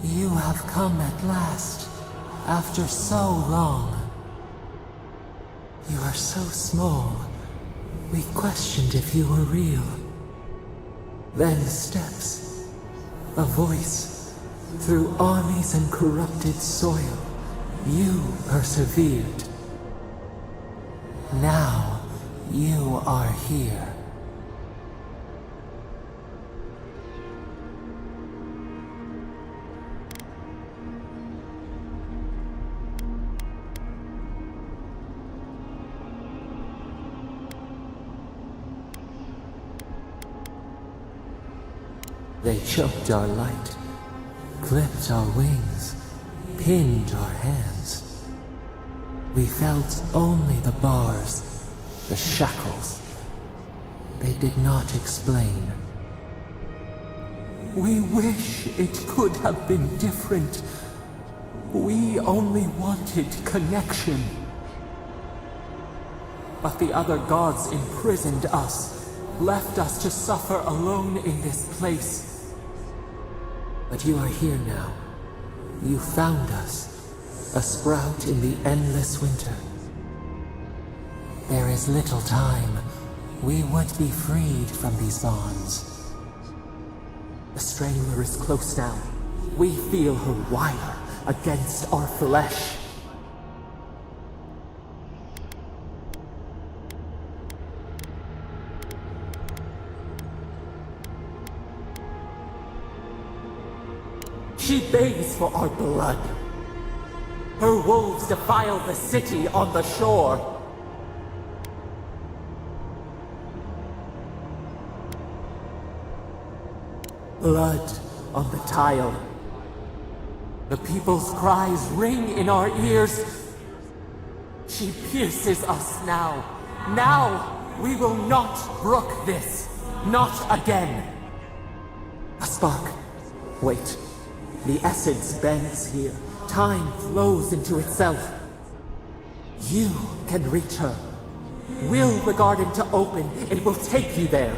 You have come at last, after so long. You are so small, we questioned if you were real. Then steps, a voice, through armies and corrupted soil, you persevered. Now, you are here. They choked our light, clipped our wings, pinned our hands. We felt only the bars, the shackles. They did not explain. We wish it could have been different. We only wanted connection. But the other gods imprisoned us, left us to suffer alone in this place. But you are here now. You found us, a sprout in the endless winter. There is little time. We would be freed from these bonds. The strangler is close now. We feel her wire against our flesh. She begs for our blood. Her wolves defile the city on the shore. Blood on the tile. The people's cries ring in our ears. She pierces us now. Now we will not brook this. Not again. A spark. Wait. The essence bends here. Time flows into itself. You can reach her. Will the garden to open, it will take you there.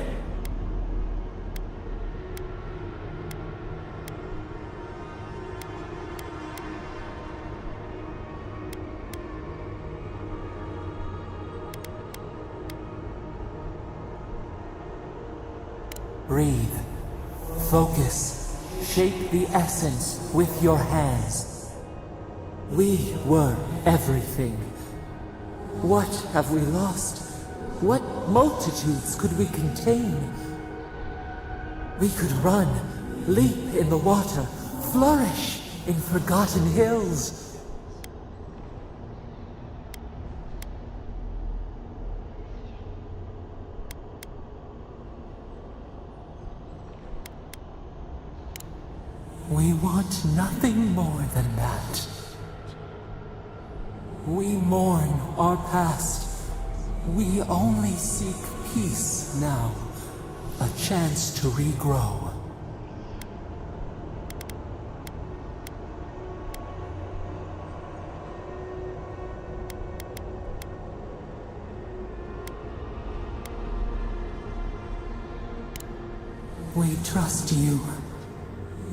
Breathe. Focus. Shape the essence with your hands. We were everything. What have we lost? What multitudes could we contain? We could run, leap in the water, flourish in forgotten hills. We want nothing more than that. We mourn our past. We only seek peace now, a chance to regrow. We trust you.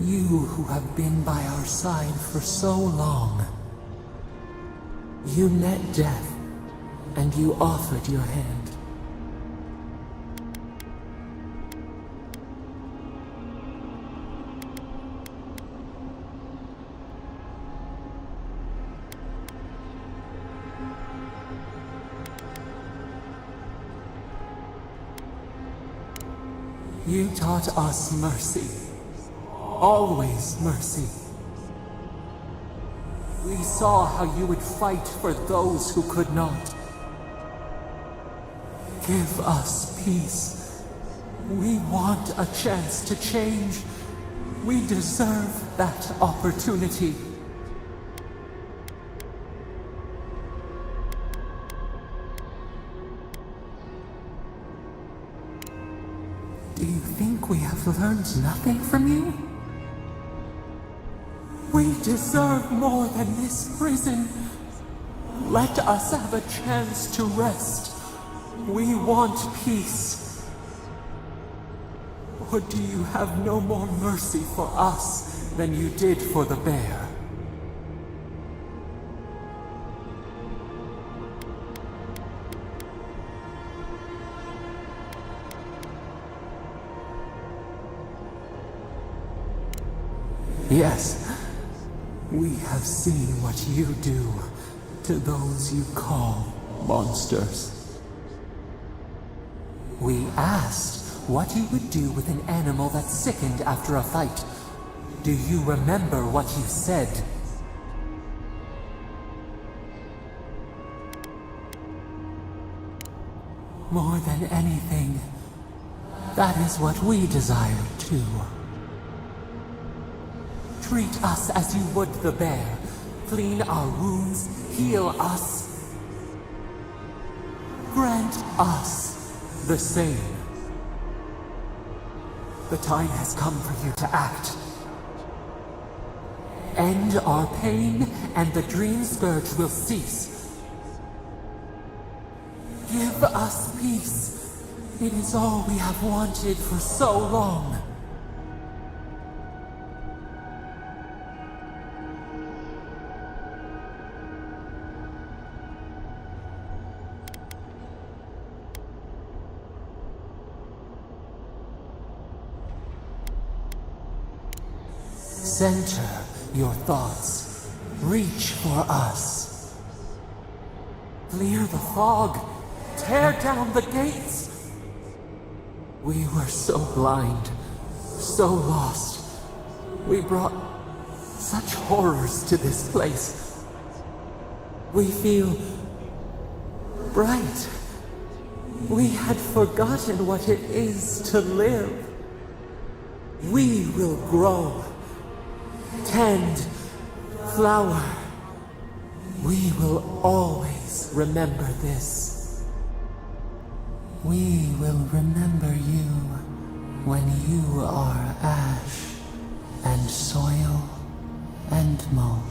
You who have been by our side for so long. You met death, and you offered your hand. You taught us mercy. Always mercy. We saw how you would fight for those who could not. Give us peace. We want a chance to change. We deserve that opportunity. Do you think we have learned nothing from you? We deserve more than this prison. Let us have a chance to rest. We want peace. Or do you have no more mercy for us than you did for the bear. Yes, we have seen what you do to those you call monsters. We asked what you would do with an animal that sickened after a fight. Do you remember what you said? More than anything, that is what we desire too. Treat us as you would the bear. Clean our wounds, heal us. Grant us the same. The time has come for you to act. End our pain, and the dream scourge will cease. Give us peace. It is all we have wanted for so long. Center your thoughts. Reach for us. Clear the fog. Tear down the gates. We were so blind, so lost. We brought such horrors to this place. We feel bright. We had forgotten what it is to live. We will grow. Tend, flower. We will always remember this. We will remember you when you are ash and soil and mulch.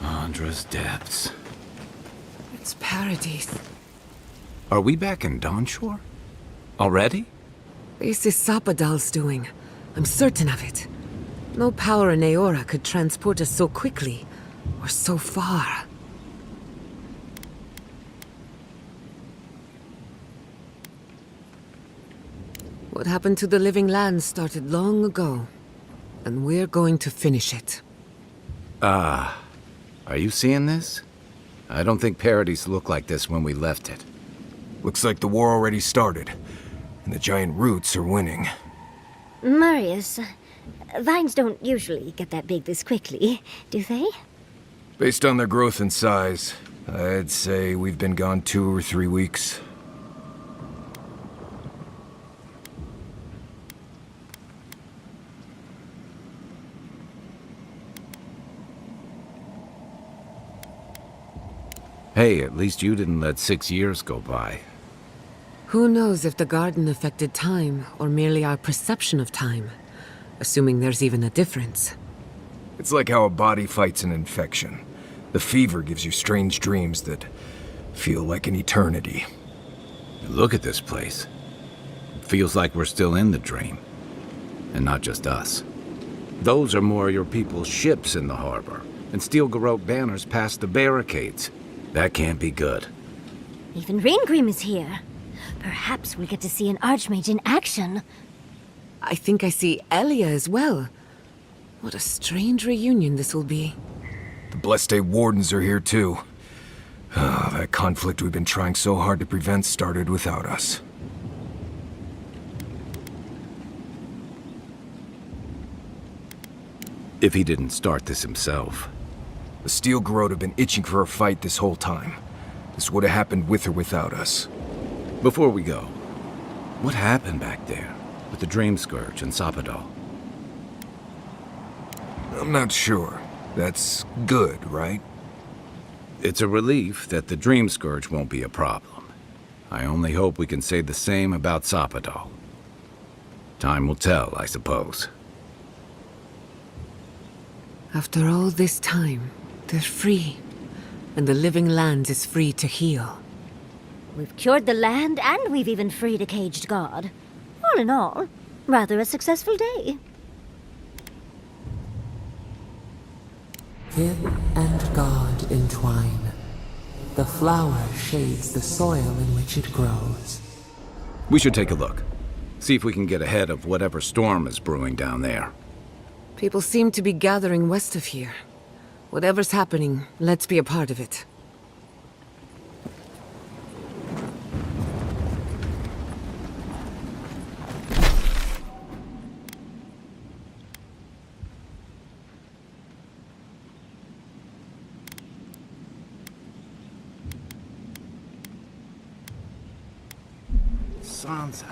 Andra's depths. It's paradise. Are we back in Dawnshore? Already? This is Sapadal's doing. I'm certain of it. No power in Aora could transport us so quickly, or so far. What happened to the living land started long ago, and we're going to finish it. Are you seeing this? I don't think Paradise looked like this when we left it. Looks like the war already started, and the giant roots are winning. Marius, vines don't usually get that big this quickly, do they? Based on their growth and size, I'd say we've been gone 2 or 3 weeks. Hey, at least you didn't let 6 years go by. Who knows if the garden affected time, or merely our perception of time? Assuming there's even a difference. It's like how a body fights an infection. The fever gives you strange dreams that feel like an eternity. Look at this place. It feels like we're still in the dream. And not just us. Those are more your people's ships in the harbor, and steel Garrote banners past the barricades. That can't be good. Even Reingrim is here. Perhaps we'll get to see an Archmage in action. I think I see Elia as well. What a strange reunion this will be. The Blessed Wardens are here too. That conflict we've been trying so hard to prevent started without us. If he didn't start this himself. The Steel Garrote have been itching for a fight this whole time. This would have happened with or without us. Before we go, what happened back there with the Dream Scourge and Sapadal? I'm not sure. That's good, right? It's a relief that the Dream Scourge won't be a problem. I only hope we can say the same about Sapadal. Time will tell, I suppose. After all this time, they're free. And the living land is free to heal. We've cured the land, and we've even freed a caged god. All in all, rather a successful day. Kin and God entwine. The flower shades the soil in which it grows. We should take a look. See if we can get ahead of whatever storm is brewing down there. People seem to be gathering west of here. Whatever's happening, let's be a part of it. Sansa.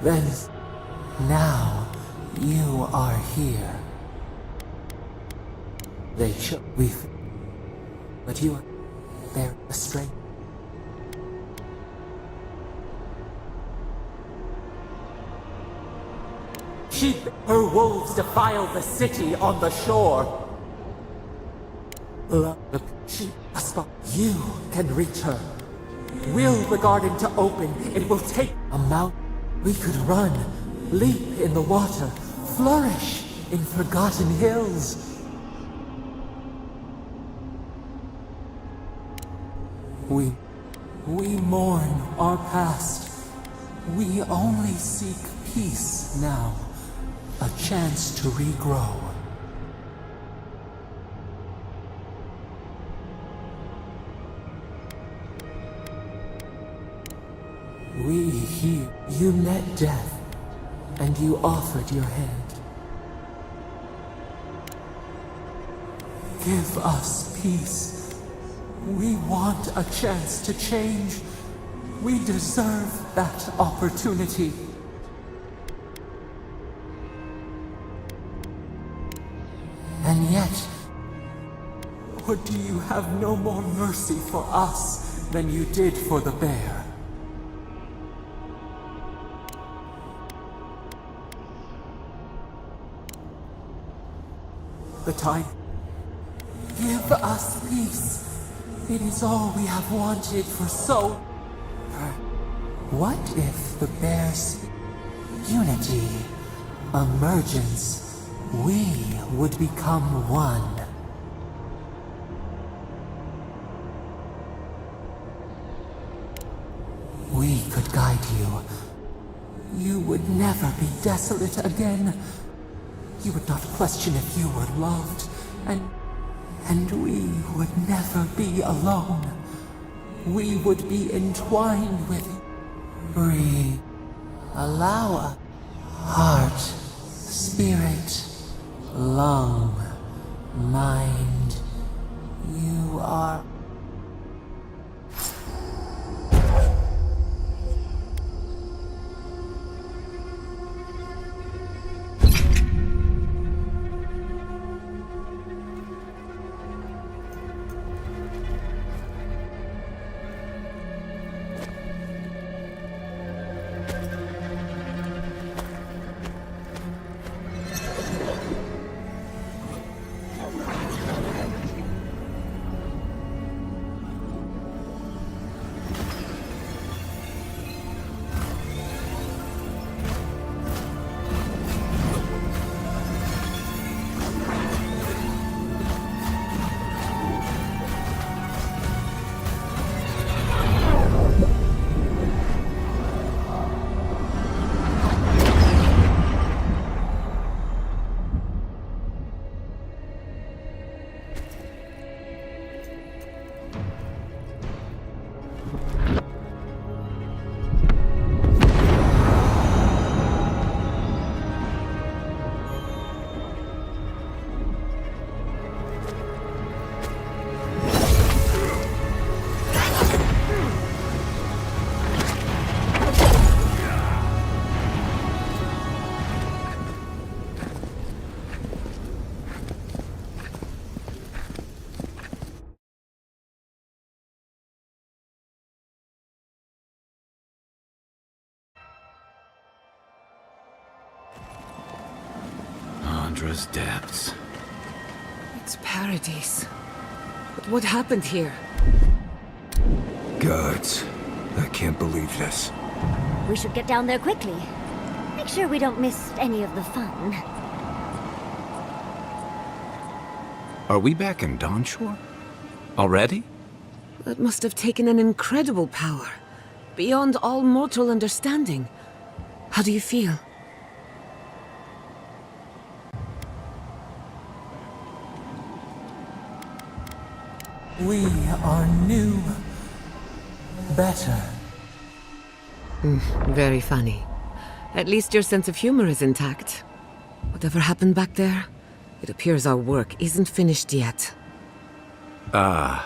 Then, now, you are here. They should we've... But you are... Bear the strength. Her wolves defile the city on the shore. You can reach her. Will the garden to open, it will take a mount. We could run, leap in the water, flourish in forgotten hills. We mourn our past. We only seek peace now. A chance to regrow. We here, you met death, and you offered your hand. Give us peace. We want a chance to change. We deserve that opportunity. And yet, or do you have no more mercy for us than you did for the bear? The time. Give us peace. It is all we have wanted for so... What if the bear's unity, emergence, we would become one? We could guide you. You would never be desolate again. You would not question if you were loved, and we would never be alone. We would be entwined with... Breathe. Allow a heart, spirit, lung, mind. You are... Andra's depths. It's paradise. But what happened here? Gods, I can't believe this. We should get down there quickly. Make sure we don't miss any of the fun. Are we back in Dawnshore? Already? That must have taken an incredible power. Beyond all mortal understanding. How do you feel? We are new. Better. Very funny. At least your sense of humor is intact. Whatever happened back there, it appears our work isn't finished yet. Are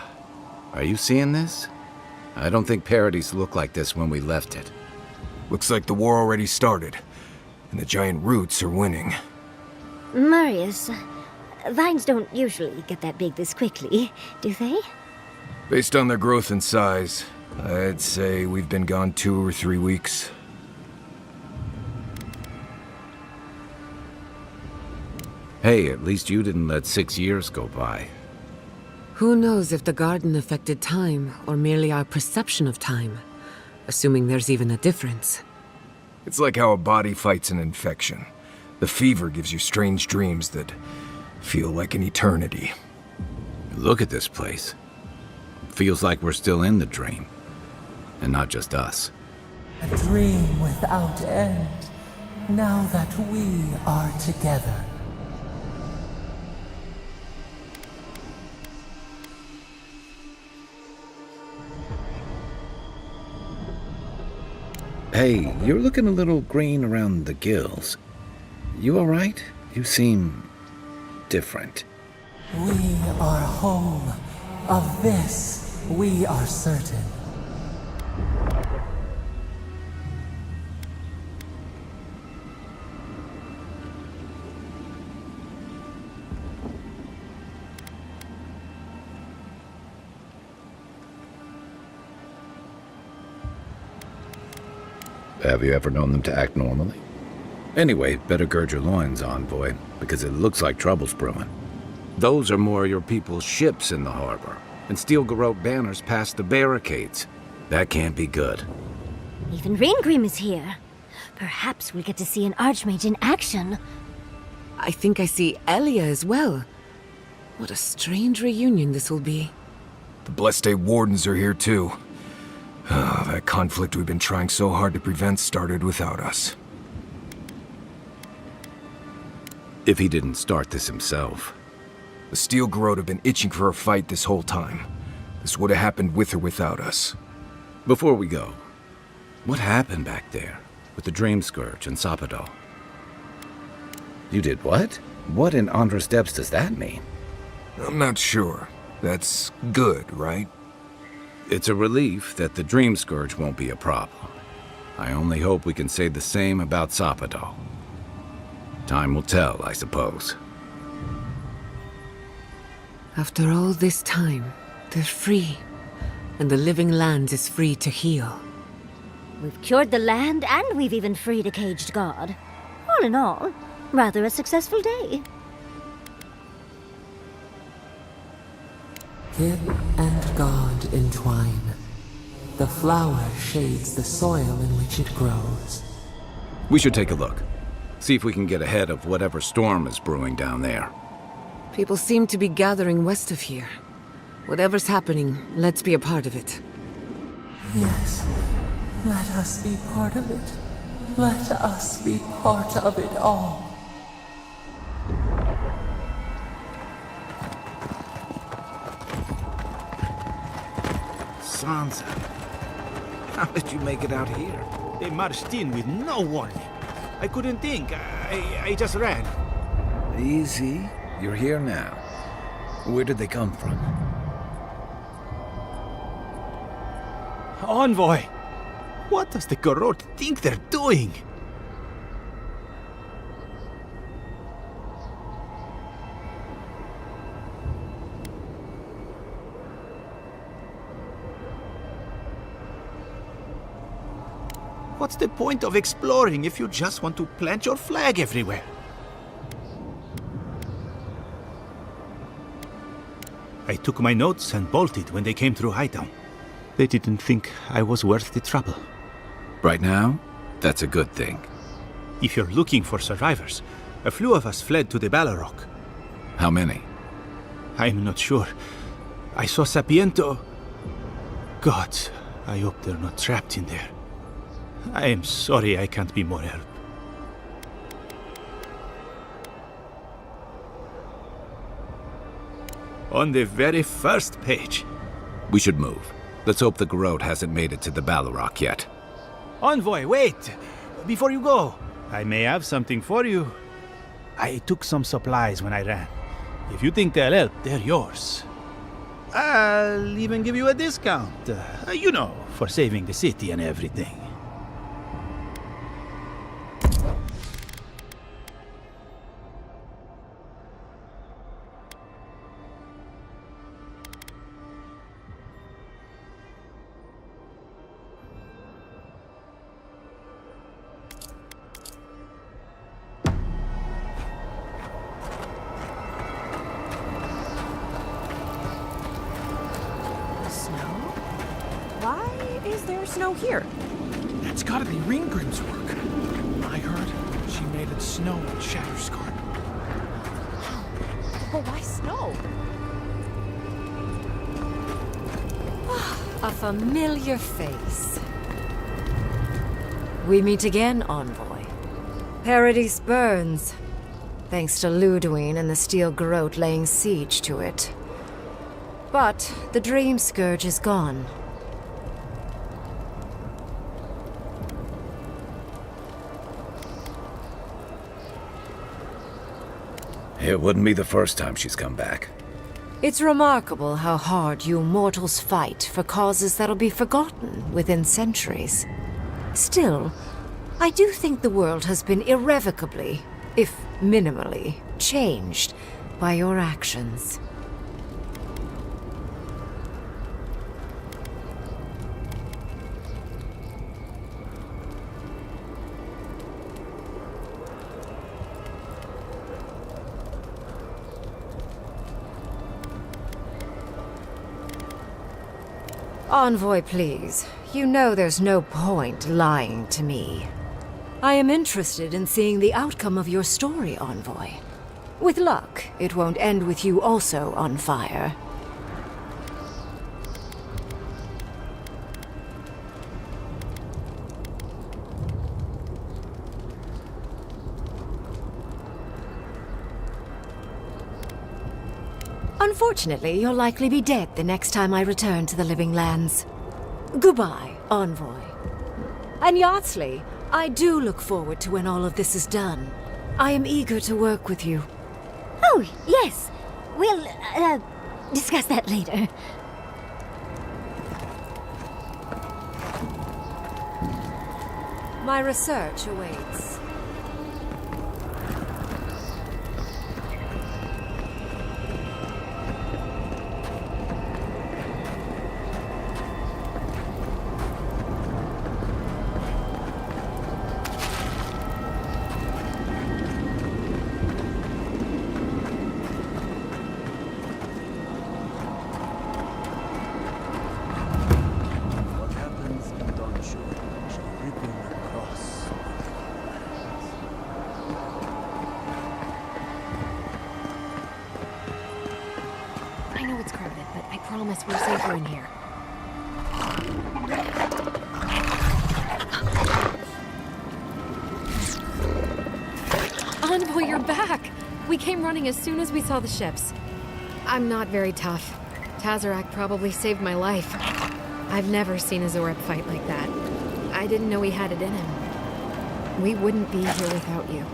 you seeing this? I don't think Paradise looked like this when we left it. Looks like the war already started, and the giant roots are winning. Marius, vines don't usually get that big this quickly, do they? Based on their growth and size, I'd say we've been gone 2 or 3 weeks. Hey, at least you didn't let 6 years go by. Who knows if the garden affected time, or merely our perception of time? Assuming there's even a difference. It's like how a body fights an infection. The fever gives you strange dreams that feel like an eternity. Look at this place. Feels like we're still in the dream. And not just us. A dream without end, now that we are together. Hey, you're looking a little green around the gills. You alright? You seem different. We are home. Of this, we are certain. Have you ever known them to act normally? Anyway, better gird your loins, envoy, because it looks like trouble's brewing. Those are more your people's ships in the harbor, and steel garrote banners past the barricades. That can't be good. Even Raingrim is here. Perhaps we'll get to see an Archmage in action. I think I see Elia as well. What a strange reunion this will be. The Blessed Wardens are here too. That conflict we've been trying so hard to prevent started without us. If he didn't start this himself. The Steel Garrote have been itching for a fight this whole time. This would have happened with or without us. Before we go, what happened back there with the Dream Scourge and Sapadal? You did what? What in Andros Depths does that mean? I'm not sure. That's good, right? It's a relief that the Dream Scourge won't be a problem. I only hope we can say the same about Sapadal. Time will tell, I suppose. After all this time, they're free. And the living land is free to heal. We've cured the land, and we've even freed a caged god. All in all, rather a successful day. Kid and God entwine. The flower shades the soil in which it grows. We should take a look. See if we can get ahead of whatever storm is brewing down there. People seem to be gathering west of here. Whatever's happening, let's be a part of it. Yes, let us be part of it. Let us be part of it all. Sansa, how did you make it out here? They marched in with no warning. I couldn't think. I just ran. Easy. You're here now. Where did they come from? Envoy! What does the Garrote think they're doing? What's the point of exploring if you just want to plant your flag everywhere? I took my notes and bolted when they came through Hightown. They didn't think I was worth the trouble. Right now, that's a good thing. If you're looking for survivors, a few of us fled to the Balrog. How many? I'm not sure. I saw Sapiento. God, I hope they're not trapped in there. I am sorry I can't be more help. On the very first page. We should move. Let's hope the Garrote hasn't made it to the Balrog yet. Envoy, wait! Before you go, I may have something for you. I took some supplies when I ran. If you think they'll help, they're yours. I'll even give you a discount. You know, for saving the city and everything. Why is there snow here? That's gotta be Ringgrim's work. I heard she made it snow in Shatterscarp. But why snow? A familiar face. We meet again, Envoy. Paradise burns, thanks to Ludwine and the Steel Garrote laying siege to it. But the Dream Scourge is gone. It wouldn't be the first time she's come back. It's remarkable how hard you mortals fight for causes that'll be forgotten within centuries. Still, I do think the world has been irrevocably, if minimally, changed by your actions. Envoy, please. You know there's no point lying to me. I am interested in seeing the outcome of your story, Envoy. With luck, it won't end with you also on fire. Unfortunately, you'll likely be dead the next time I return to the Living Lands. Goodbye, Envoy. And Yardsley, I do look forward to when all of this is done. I am eager to work with you. Oh, yes. We'll, discuss that later. My research awaits. What happens in Dawnshore shall ripple across. I know it's crowded, but I promise we're safer in here. Envoy, you're back! We came running as soon as we saw the ships. I'm not very tough. Tazarak probably saved my life. I've never seen a Zorab fight like that. I didn't know he had it in him. We wouldn't be here without you.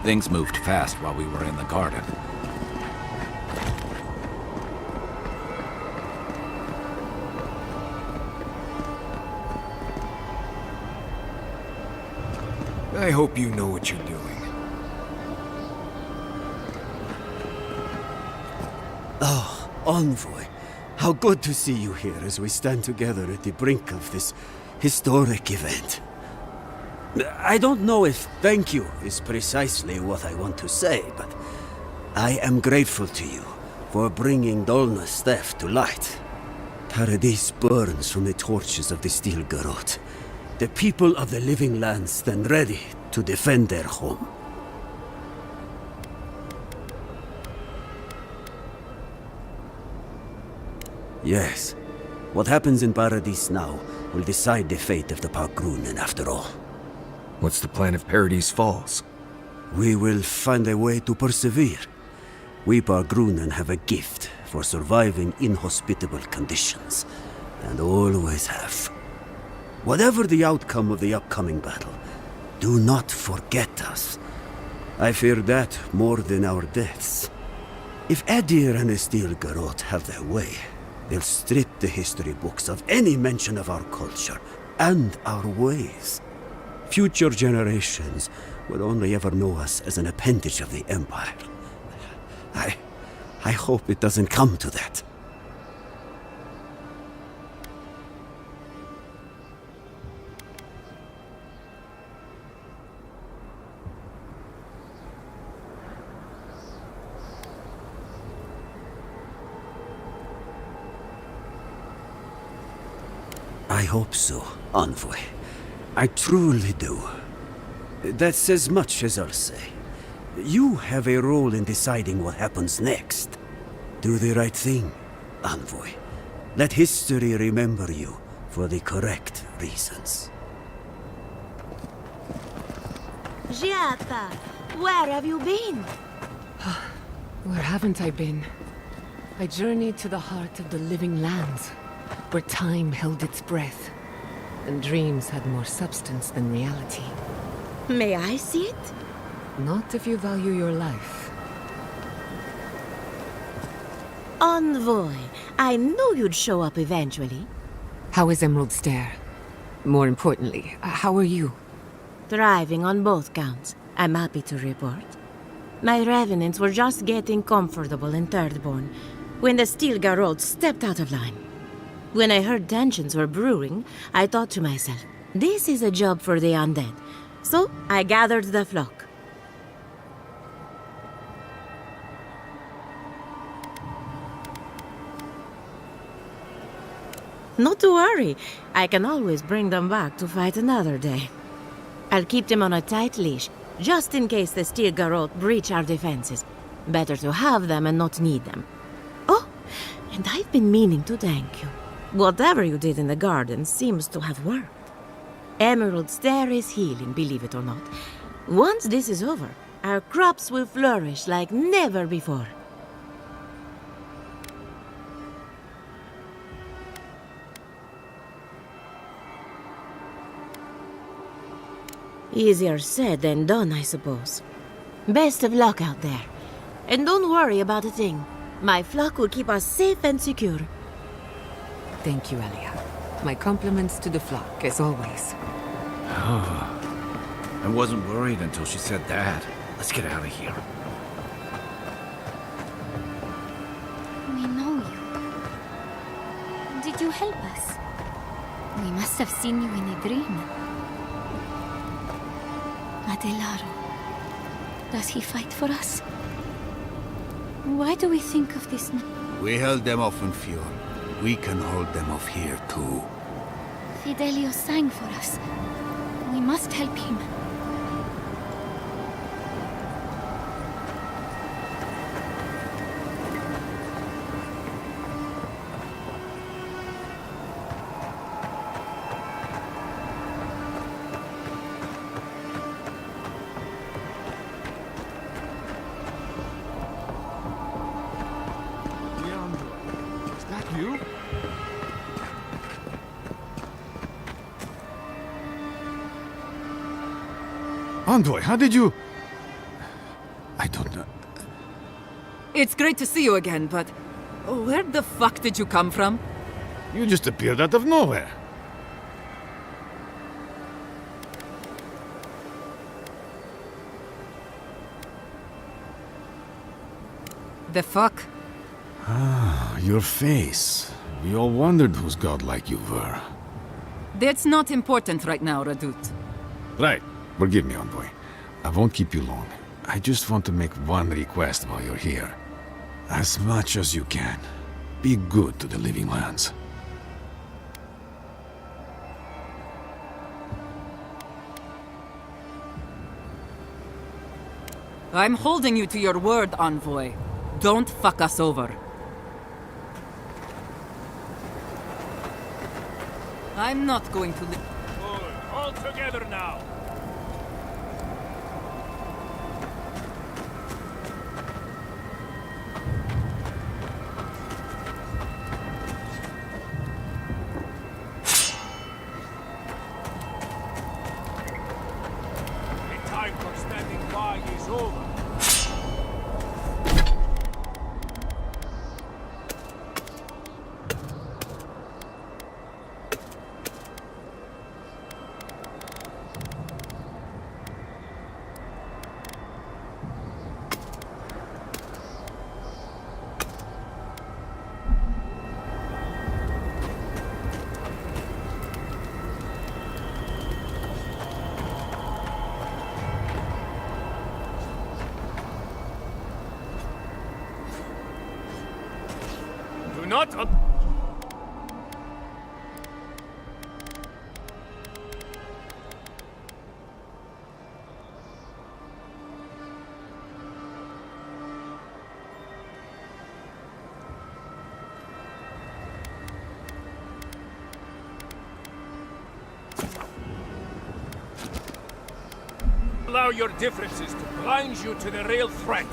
Things moved fast while we were in the garden. I hope you know what you're doing. Oh, Envoy, how good to see you here as we stand together at the brink of this historic event. I don't know if thank you is precisely what I want to say, but I am grateful to you for bringing Dolna's theft to light. Paradise burns from the torches of the Steel Garrote. The people of the Living Lands stand ready to defend their home. Yes, what happens in Paradise now will decide the fate of the Parkrunen after all. What's the plan if Paradise falls? We will find a way to persevere. We Parkrunen have a gift for surviving inhospitable conditions. and always have. Whatever the outcome of the upcoming battle, do not forget us. I fear that more than our deaths. If Edir and the Steel Garrote have their way, they'll strip the history books of any mention of our culture and our ways. Future generations will only ever know us as an appendage of the Empire. I hope it doesn't come to that. I hope so, Envoy. I truly do. That's as much as I'll say. You have a role in deciding what happens next. Do the right thing, Envoy. Let history remember you for the correct reasons. Giata, where have you been? Where haven't I been? I journeyed to the heart of the living lands, where time held its breath, and dreams had more substance than reality. May I see it? Not if you value your life. Envoy, I knew you'd show up eventually. How is Emerald Stair? More importantly, how are you? Thriving on both counts, I'm happy to report. My revenants were just getting comfortable in Thirdborn when the Steel Garrote stepped out of line. When I heard tensions were brewing, I thought to myself, this is a job for the undead. So I gathered the flock. Not to worry, I can always bring them back to fight another day. I'll keep them on a tight leash, just in case the Steel Garrote breach our defenses. Better to have them and not need them. Oh, and I've been meaning to thank you. Whatever you did in the garden seems to have worked. Emerald Stair is healing, believe it or not. Once this is over, our crops will flourish like never before. Easier said than done, I suppose. Best of luck out there. And don't worry about a thing. My flock will keep us safe and secure. Thank you, Elia. My compliments to the flock, as always. I wasn't worried until she said that. Let's get out of here. We know you. Did you help us? We must have seen you in a dream. Adelaro. Does he fight for us? Why do we think of this? We held them off in Fjord. We can hold them off here, too. Fidelio sang for us. We must help him. Is that you? Envoy, how did you... I don't know. It's great to see you again, but where the fuck did you come from? You just appeared out of nowhere. The fuck? Ah, your face. We all wondered whose godlike you were. That's not important right now, Radut. Right. Forgive me, Envoy. I won't keep you long. I just want to make one request while you're here. As much as you can, be good to the living lands. I'm holding you to your word, Envoy. Don't fuck us over. I'm not going to leave. All together now. not a... Allow your differences to blind you to the real threat.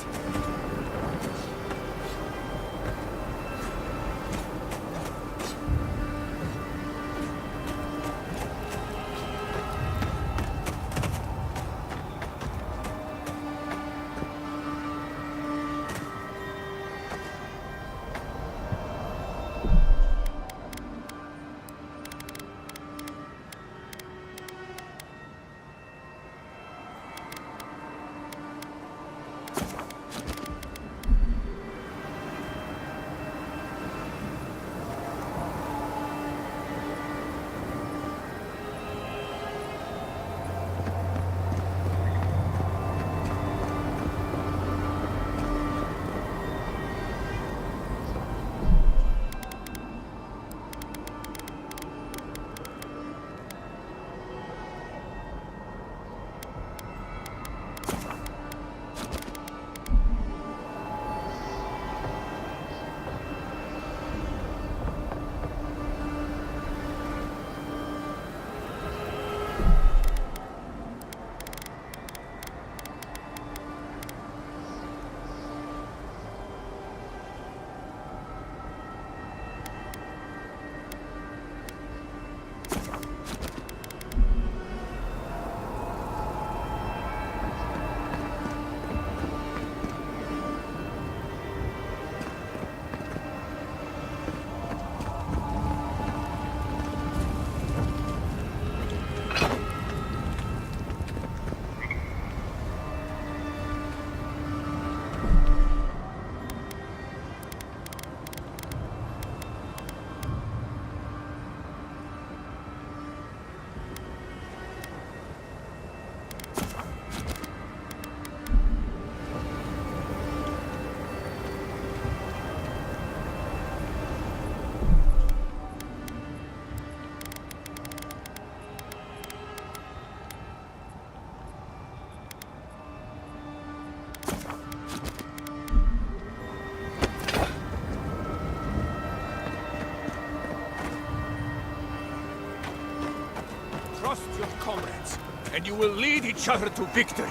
Trust your comrades, and you will lead each other to victory.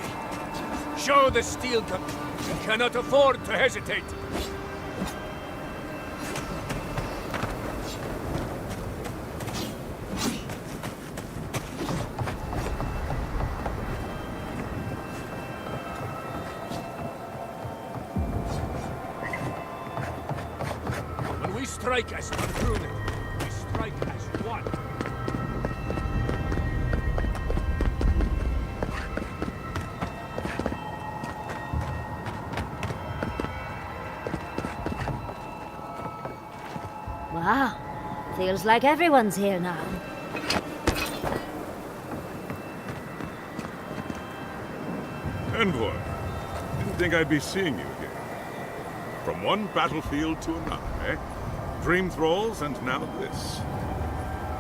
Show the steel gun. You cannot afford to hesitate. When we strike as one unit, we strike as one. Wow. Feels like everyone's here now. Envoy, didn't think I'd be seeing you again. From one battlefield to another, eh? Dream thralls, and now this.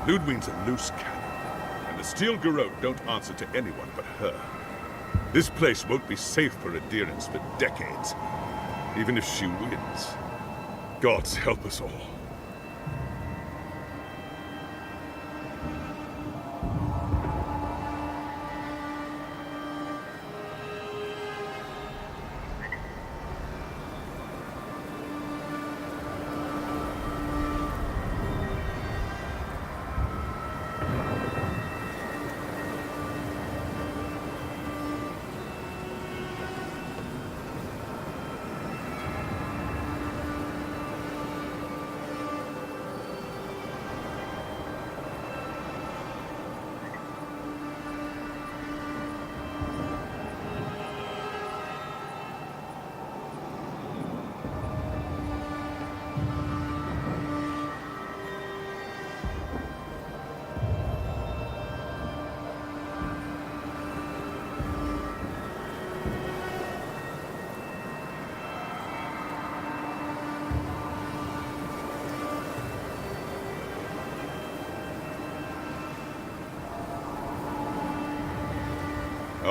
Ludwig's a loose cannon, and the Steel Garrote don't answer to anyone but her. This place won't be safe for adherents for decades, even if she wins. Gods help us all.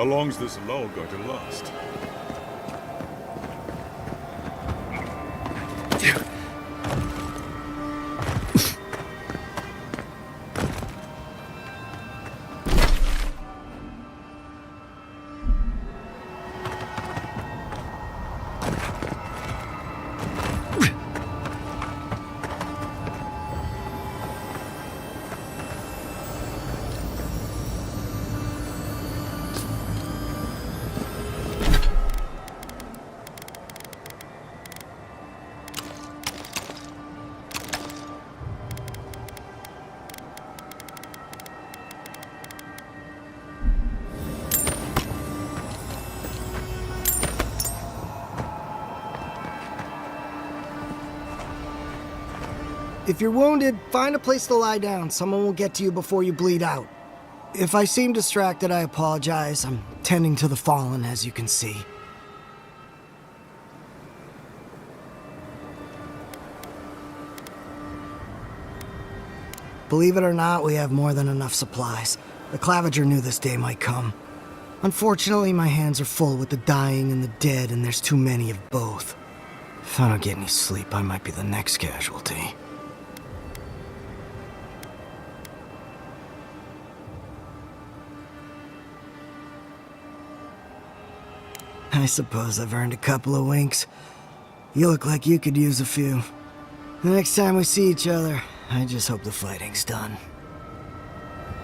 How long's this lull going to last? If you're wounded, find a place to lie down. Someone will get to you before you bleed out. If I seem distracted, I apologize. I'm tending to the fallen, as you can see. Believe it or not, we have more than enough supplies. The Clavager knew this day might come. Unfortunately, my hands are full with the dying and the dead, and there's too many of both. If I don't get any sleep, I might be the next casualty. I suppose I've earned a couple of winks. You look like you could use a few. The next time we see each other, I just hope the fighting's done.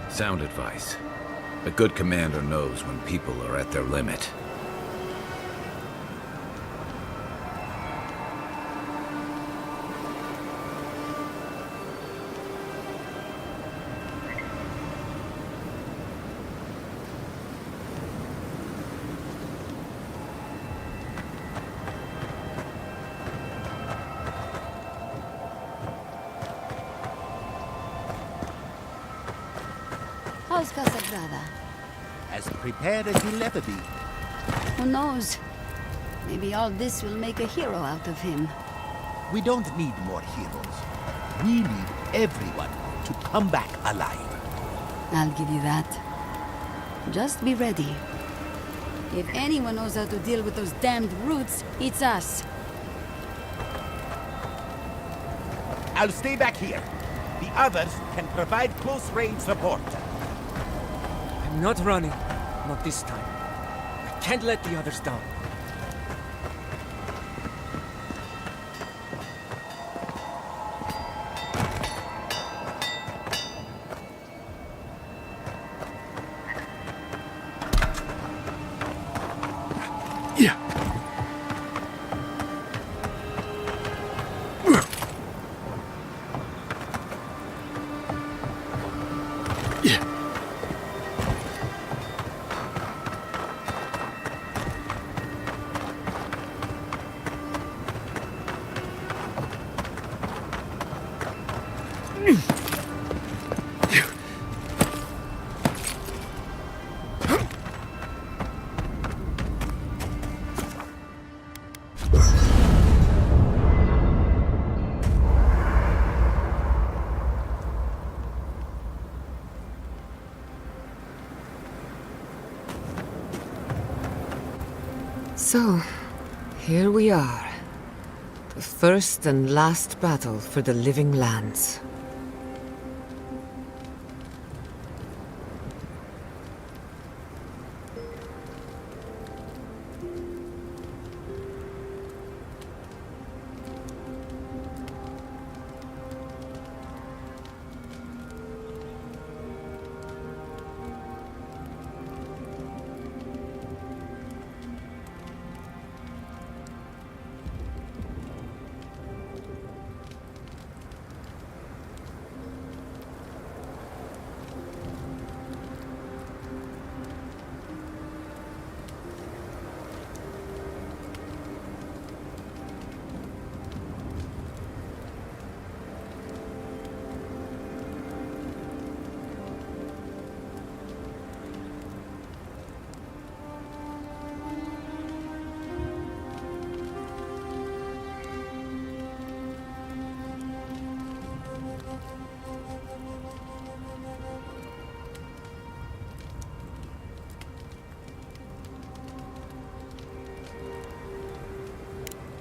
Sound advice. A good commander knows when people are at their limit. How's Casagrada? As prepared as he'll ever be. Who knows? Maybe all this will make a hero out of him. We don't need more heroes. We need everyone to come back alive. I'll give you that. Just be ready. If anyone knows how to deal with those damned roots, it's us. I'll stay back here. The others can provide close-range support. I'm not running. Not this time. I can't let the others down. So, here we are. The first and last battle for the living lands.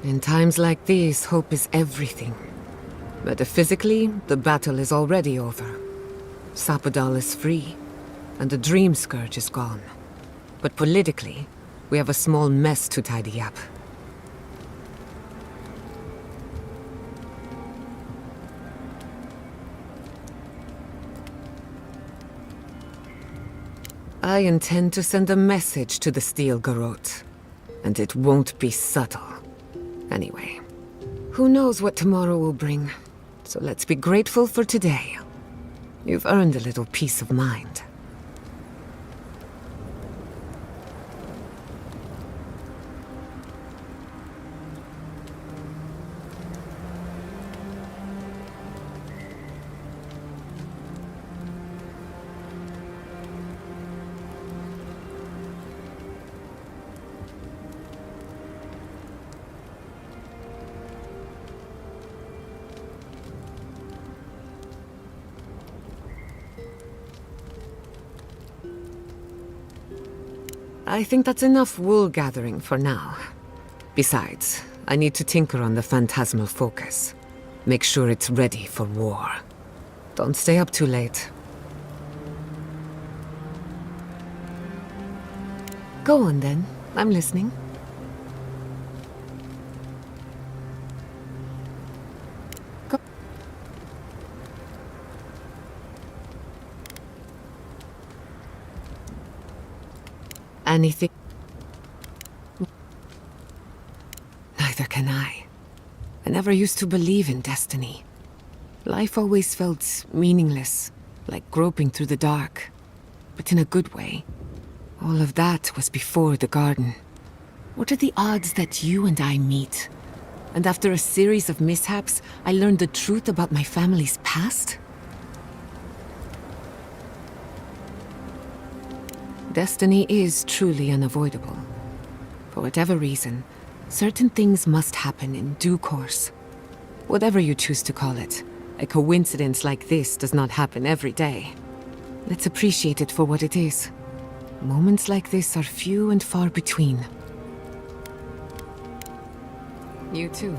In times like these, hope is everything. Metaphysically, the battle is already over. Sapadal is free, and the Dream Scourge is gone. But politically, we have a small mess to tidy up. I intend to send a message to the Steel Garrote, and it won't be subtle. Anyway, who knows what tomorrow will bring, so let's be grateful for today. You've earned a little peace of mind. I think that's enough wool gathering for now. Besides, I need to tinker on the phantasmal focus. Make sure it's ready for war. Don't stay up too late. Go on then. I'm listening. Go. Anything? Neither can I. I never used to believe in destiny. Life always felt meaningless, like groping through the dark. But in a good way. All of that was before the garden. What are the odds that you and I meet? And after a series of mishaps, I learned the truth about my family's past? Destiny is truly unavoidable. For whatever reason, certain things must happen in due course. Whatever you choose to call it, a coincidence like this does not happen every day. Let's appreciate it for what it is. Moments like this are few and far between. You too.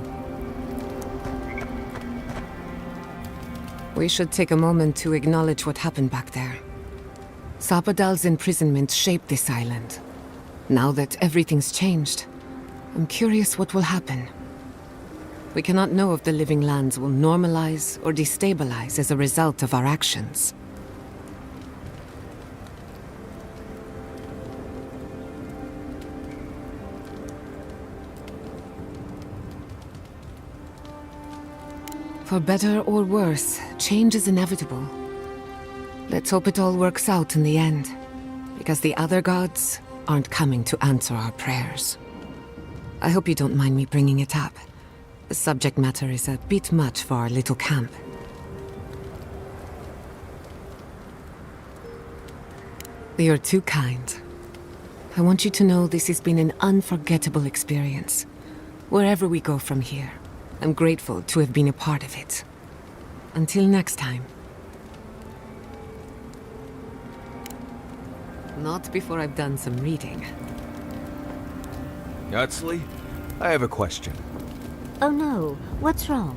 We should take a moment to acknowledge what happened back there. Sapadal's imprisonment shaped this island. Now that everything's changed, I'm curious what will happen. We cannot know if the living lands will normalize or destabilize as a result of our actions. For better or worse, change is inevitable. Let's hope it all works out in the end, because the other gods aren't coming to answer our prayers. I hope you don't mind me bringing it up. The subject matter is a bit much for our little camp. You're too kind. I want you to know this has been an unforgettable experience. Wherever we go from here, I'm grateful to have been a part of it. Until next time. Not before I've done some reading. Yatsley, I have a question. Oh no, what's wrong?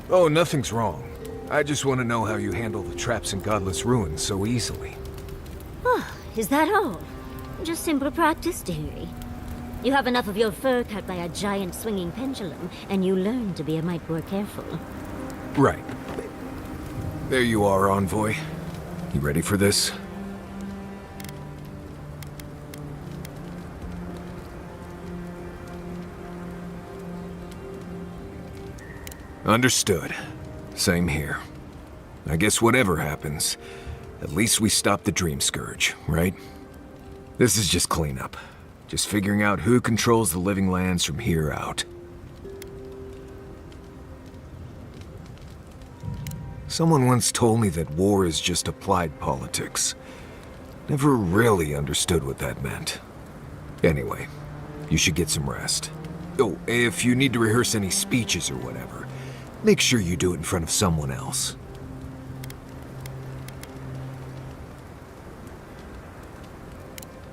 Oh, nothing's wrong. I just want to know how you handle the traps in Godless Ruins so easily. Oh, is that all? Just simple practice, dearie. You have enough of your fur cut by a giant swinging pendulum, and you learn to be a mite more careful. Right. There you are, Envoy. You ready for this? Understood. Same here. I guess whatever happens, at least we stop the Dream Scourge, right? This is just cleanup. Just figuring out who controls the living lands from here out. Someone once told me that war is just applied politics. Never really understood what that meant. Anyway, you should get some rest. Oh, if you need to rehearse any speeches or whatever, make sure you do it in front of someone else.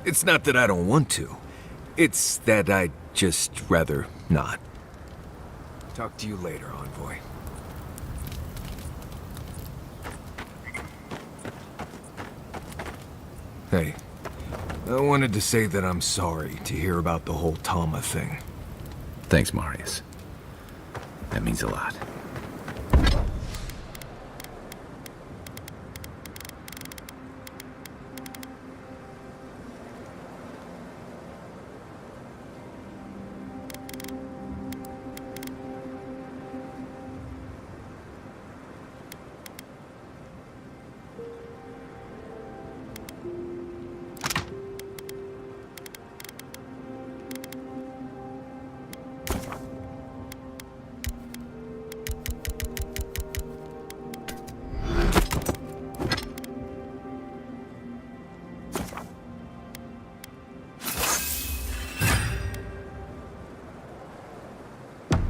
It's not that I don't want to. It's that I'd just rather not. Talk to you later, Envoy. Hey, I wanted to say that I'm sorry to hear about the whole Tama thing. Thanks, Marius. That means a lot.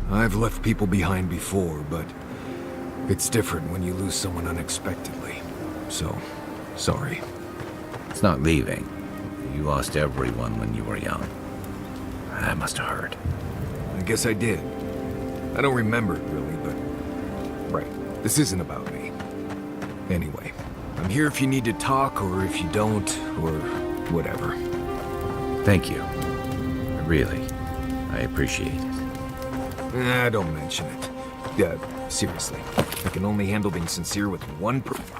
I've left people behind before, but it's different when you lose someone unexpectedly. So, sorry. It's not leaving. You lost everyone when you were young. That must have hurt. I guess I did. I don't remember it really, but... Right, this isn't about me. Anyway, I'm here if you need to talk, or if you don't, or whatever. Thank you. Really, I appreciate it. Don't mention it. Yeah, seriously. I can only handle being sincere with one person.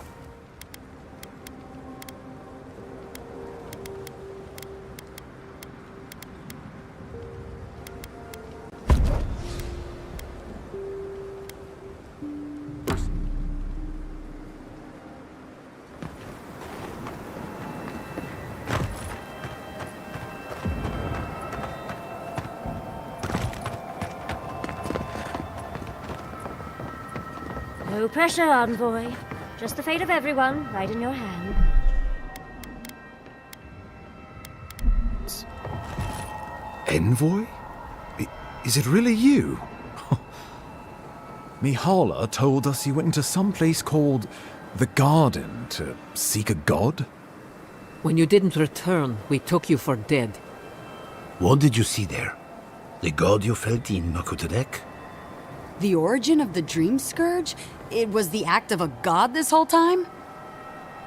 No pressure, Envoy. Just the fate of everyone, right in your hand. Envoy? Is it really you? Mihala told us you went into some place called the Garden to seek a god? When you didn't return, we took you for dead. What did you see there? The god you felt in Makutadek? The origin of the Dream Scourge? It was the act of a god this whole time?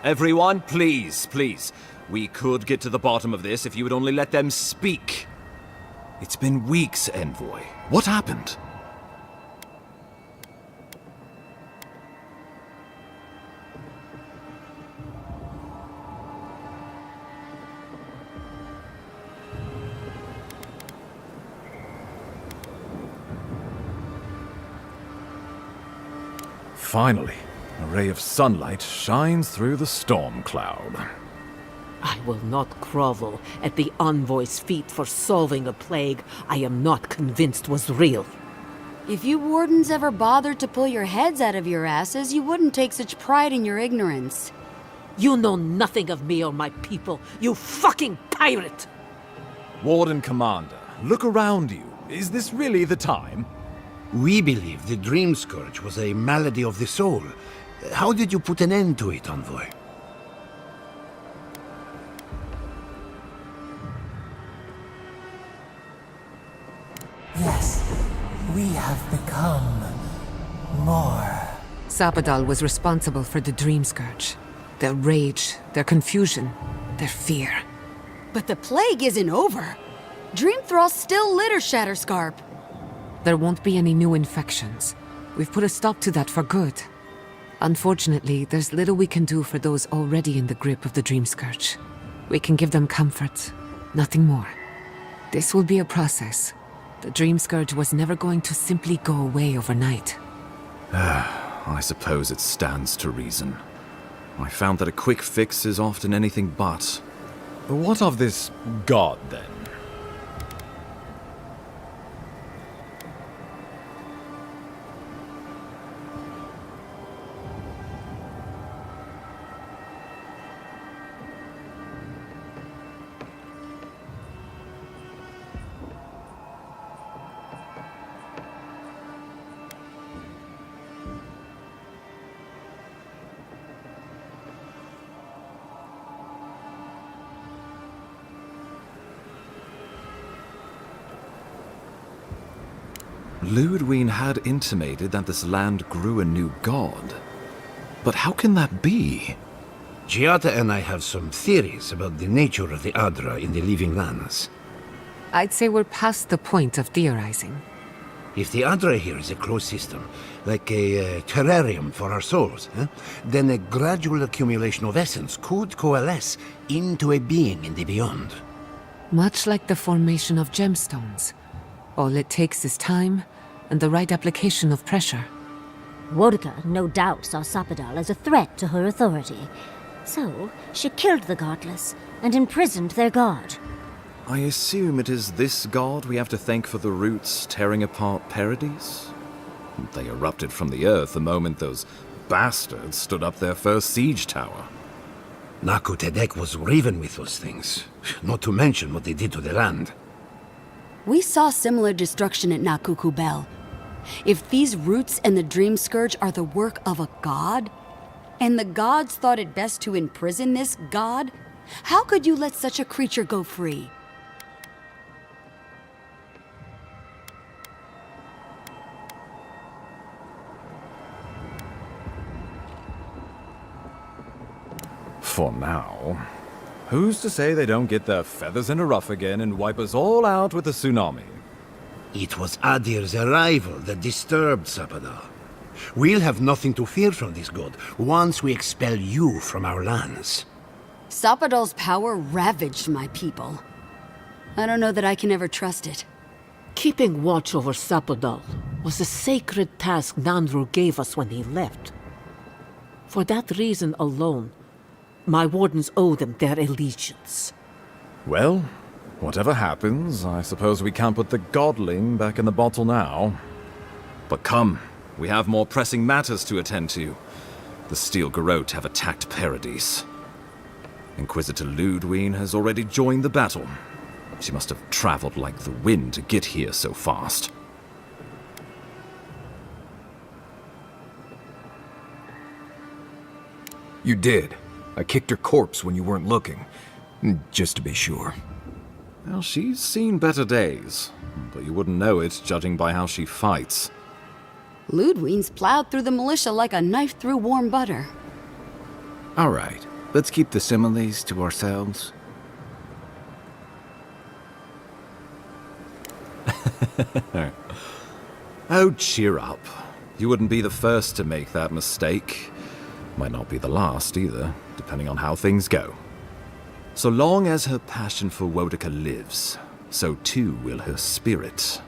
Everyone, please, please. We could get to the bottom of this if you would only let them speak. It's been weeks, Envoy. What happened? Finally, a ray of sunlight shines through the storm cloud. I will not grovel at the Envoy's feet for solving a plague I am not convinced was real. If you wardens ever bothered to pull your heads out of your asses, you wouldn't take such pride in your ignorance. You know nothing of me or my people, you fucking pirate! Warden Commander, look around you. Is this really the time? We believe the Dream Scourge was a malady of the soul. How did you put an end to it, Envoy? Yes, we have become more. Sabadal was responsible for the Dream Scourge. Their rage, their confusion, their fear. But the plague isn't over. Dream Thralls still litter Shatterscarp. There won't be any new infections. We've put a stop to that for good. Unfortunately, there's little we can do for those already in the grip of the Dream Scourge. We can give them comfort, nothing more. This will be a process. The Dream Scourge was never going to simply go away overnight. I suppose it stands to reason. I found that a quick fix is often anything but. What of this god, then? Ludwig had intimated that this land grew a new god. But how can that be? Giada and I have some theories about the nature of the Adra in the living lands. I'd say we're past the point of theorizing. If the Adra here is a closed system, like a terrarium for our souls, then a gradual accumulation of essence could coalesce into a being in the beyond. Much like the formation of gemstones. All it takes is time and the right application of pressure. Wodka no doubt saw Sapadal as a threat to her authority. So, she killed the godless and imprisoned their god. I assume it is this god we have to thank for the roots tearing apart Paradise? They erupted from the earth the moment those bastards stood up their first siege tower. Naku Tedek was riven with those things, not to mention what they did to the land. We saw similar destruction at Nakuku Bell. If these roots and the Dream Scourge are the work of a god, and the gods thought it best to imprison this god, how could you let such a creature go free? For now. Who's to say they don't get their feathers in a ruff again and wipe us all out with a tsunami? It was Adir's arrival that disturbed Sapadal. We'll have nothing to fear from this god once we expel you from our lands. Sapadal's power ravaged my people. I don't know that I can ever trust it. Keeping watch over Sapadal was a sacred task Nandru gave us when he left. For that reason alone, my wardens owe them their allegiance. Well, whatever happens, I suppose we can't put the godling back in the bottle now. But come, we have more pressing matters to attend to. The Steel Garrote have attacked Paradise. Inquisitor Ludwig has already joined the battle. She must have traveled like the wind to get here so fast. You did. I kicked her corpse when you weren't looking. Just to be sure. Well, she's seen better days, but you wouldn't know it judging by how she fights. Ludwig's plowed through the militia like a knife through warm butter. All right, let's keep the similes to ourselves. Oh, cheer up. You wouldn't be the first to make that mistake. Might not be the last either, depending on how things go. So long as her passion for Wodka lives, so too will her spirit.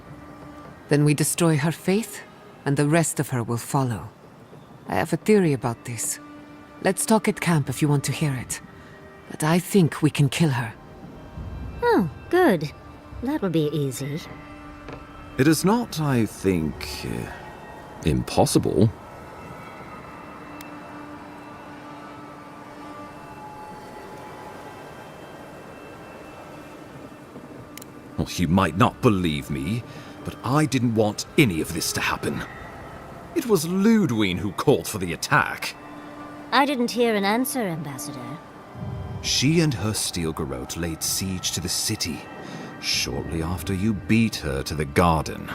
Then we destroy her faith, and the rest of her will follow. I have a theory about this. Let's talk at camp if you want to hear it. But I think we can kill her. Oh, good. That will be easy. It is not, I think, impossible. Well, you might not believe me, but I didn't want any of this to happen. It was Ludwig who called for the attack. I didn't hear an answer, Ambassador. She and her Steel Garrote laid siege to the city, shortly after you beat her to the garden.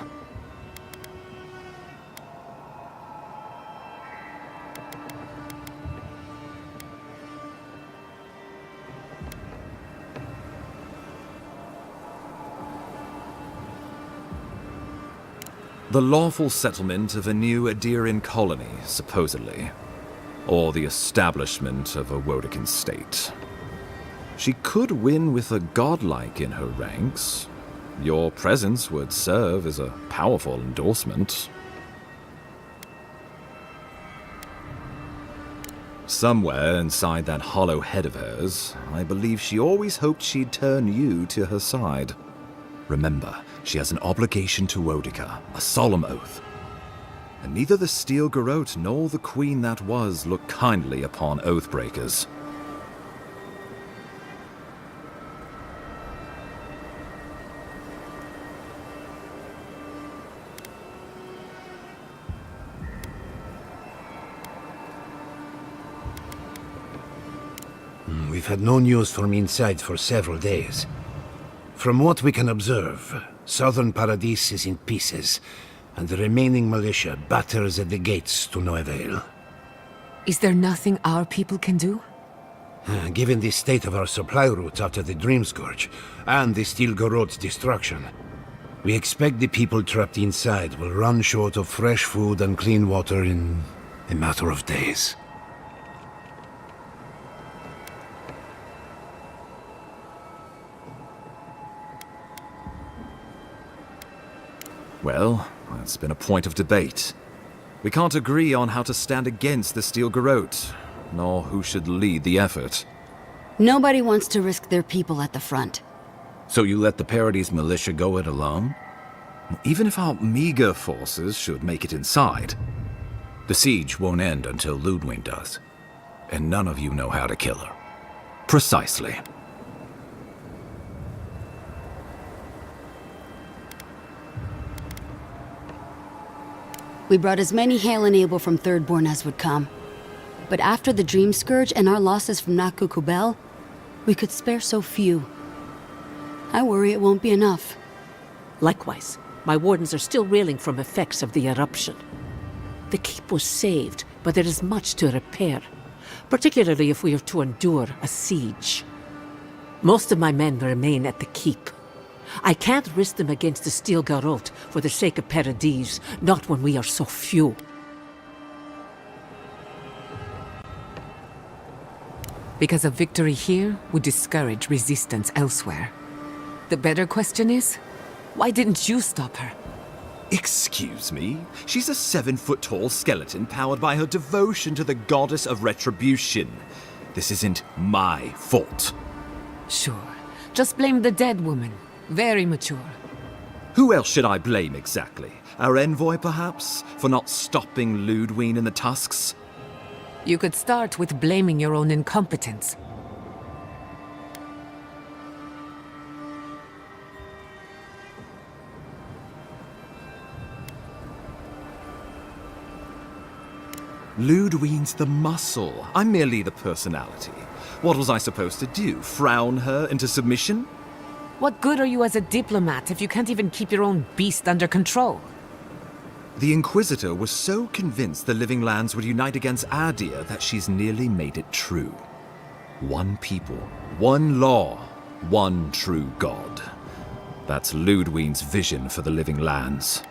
The lawful settlement of a new Adiran colony, supposedly. Or the establishment of a Wodekin state. She could win with a godlike in her ranks. Your presence would serve as a powerful endorsement. Somewhere inside that hollow head of hers, I believe she always hoped she'd turn you to her side. Remember, she has an obligation to Wodka, a solemn oath. And neither the Steel Garrote nor the queen that was look kindly upon oathbreakers. We've had no news from inside for several days. From what we can observe, southern Paradise is in pieces, and the remaining militia batters at the gates to no avail. Is there nothing our people can do? Given the state of our supply routes after the Dream Scourge, and the Steel Garot's destruction, we expect the people trapped inside will run short of fresh food and clean water in a matter of days. Well, that's been a point of debate. We can't agree on how to stand against the Steel Garot, nor who should lead the effort. Nobody wants to risk their people at the front. So you let the Paradis militia go it alone? Even if our meager forces should make it inside. The siege won't end until Ludwig does. And none of you know how to kill her. Precisely. We brought as many Hail and Able from Thirdborn as would come. But after the Dream Scourge and our losses from Nakukubel, we could spare so few. I worry it won't be enough. Likewise, my wardens are still reeling from effects of the eruption. The keep was saved, but there is much to repair, particularly if we are to endure a siege. Most of my men remain at the keep. I can't risk them against the Steel Garot for the sake of Paradis, not when we are so few. Because a victory here would discourage resistance elsewhere. The better question is, why didn't you stop her? Excuse me? She's a 7-foot-tall skeleton powered by her devotion to the goddess of retribution. This isn't my fault. Sure. Just blame the dead woman. Very mature. Who else should I blame exactly? Our envoy, perhaps? For not stopping Ludwig and the Tusks? You could start with blaming your own incompetence. Ludwig's the muscle. I'm merely the personality. What was I supposed to do? Frown her into submission? What good are you as a diplomat if you can't even keep your own beast under control? The Inquisitor was so convinced the Living Lands would unite against Adir that she's nearly made it true. One people, one law, one true God. That's Ludwig's vision for the Living Lands.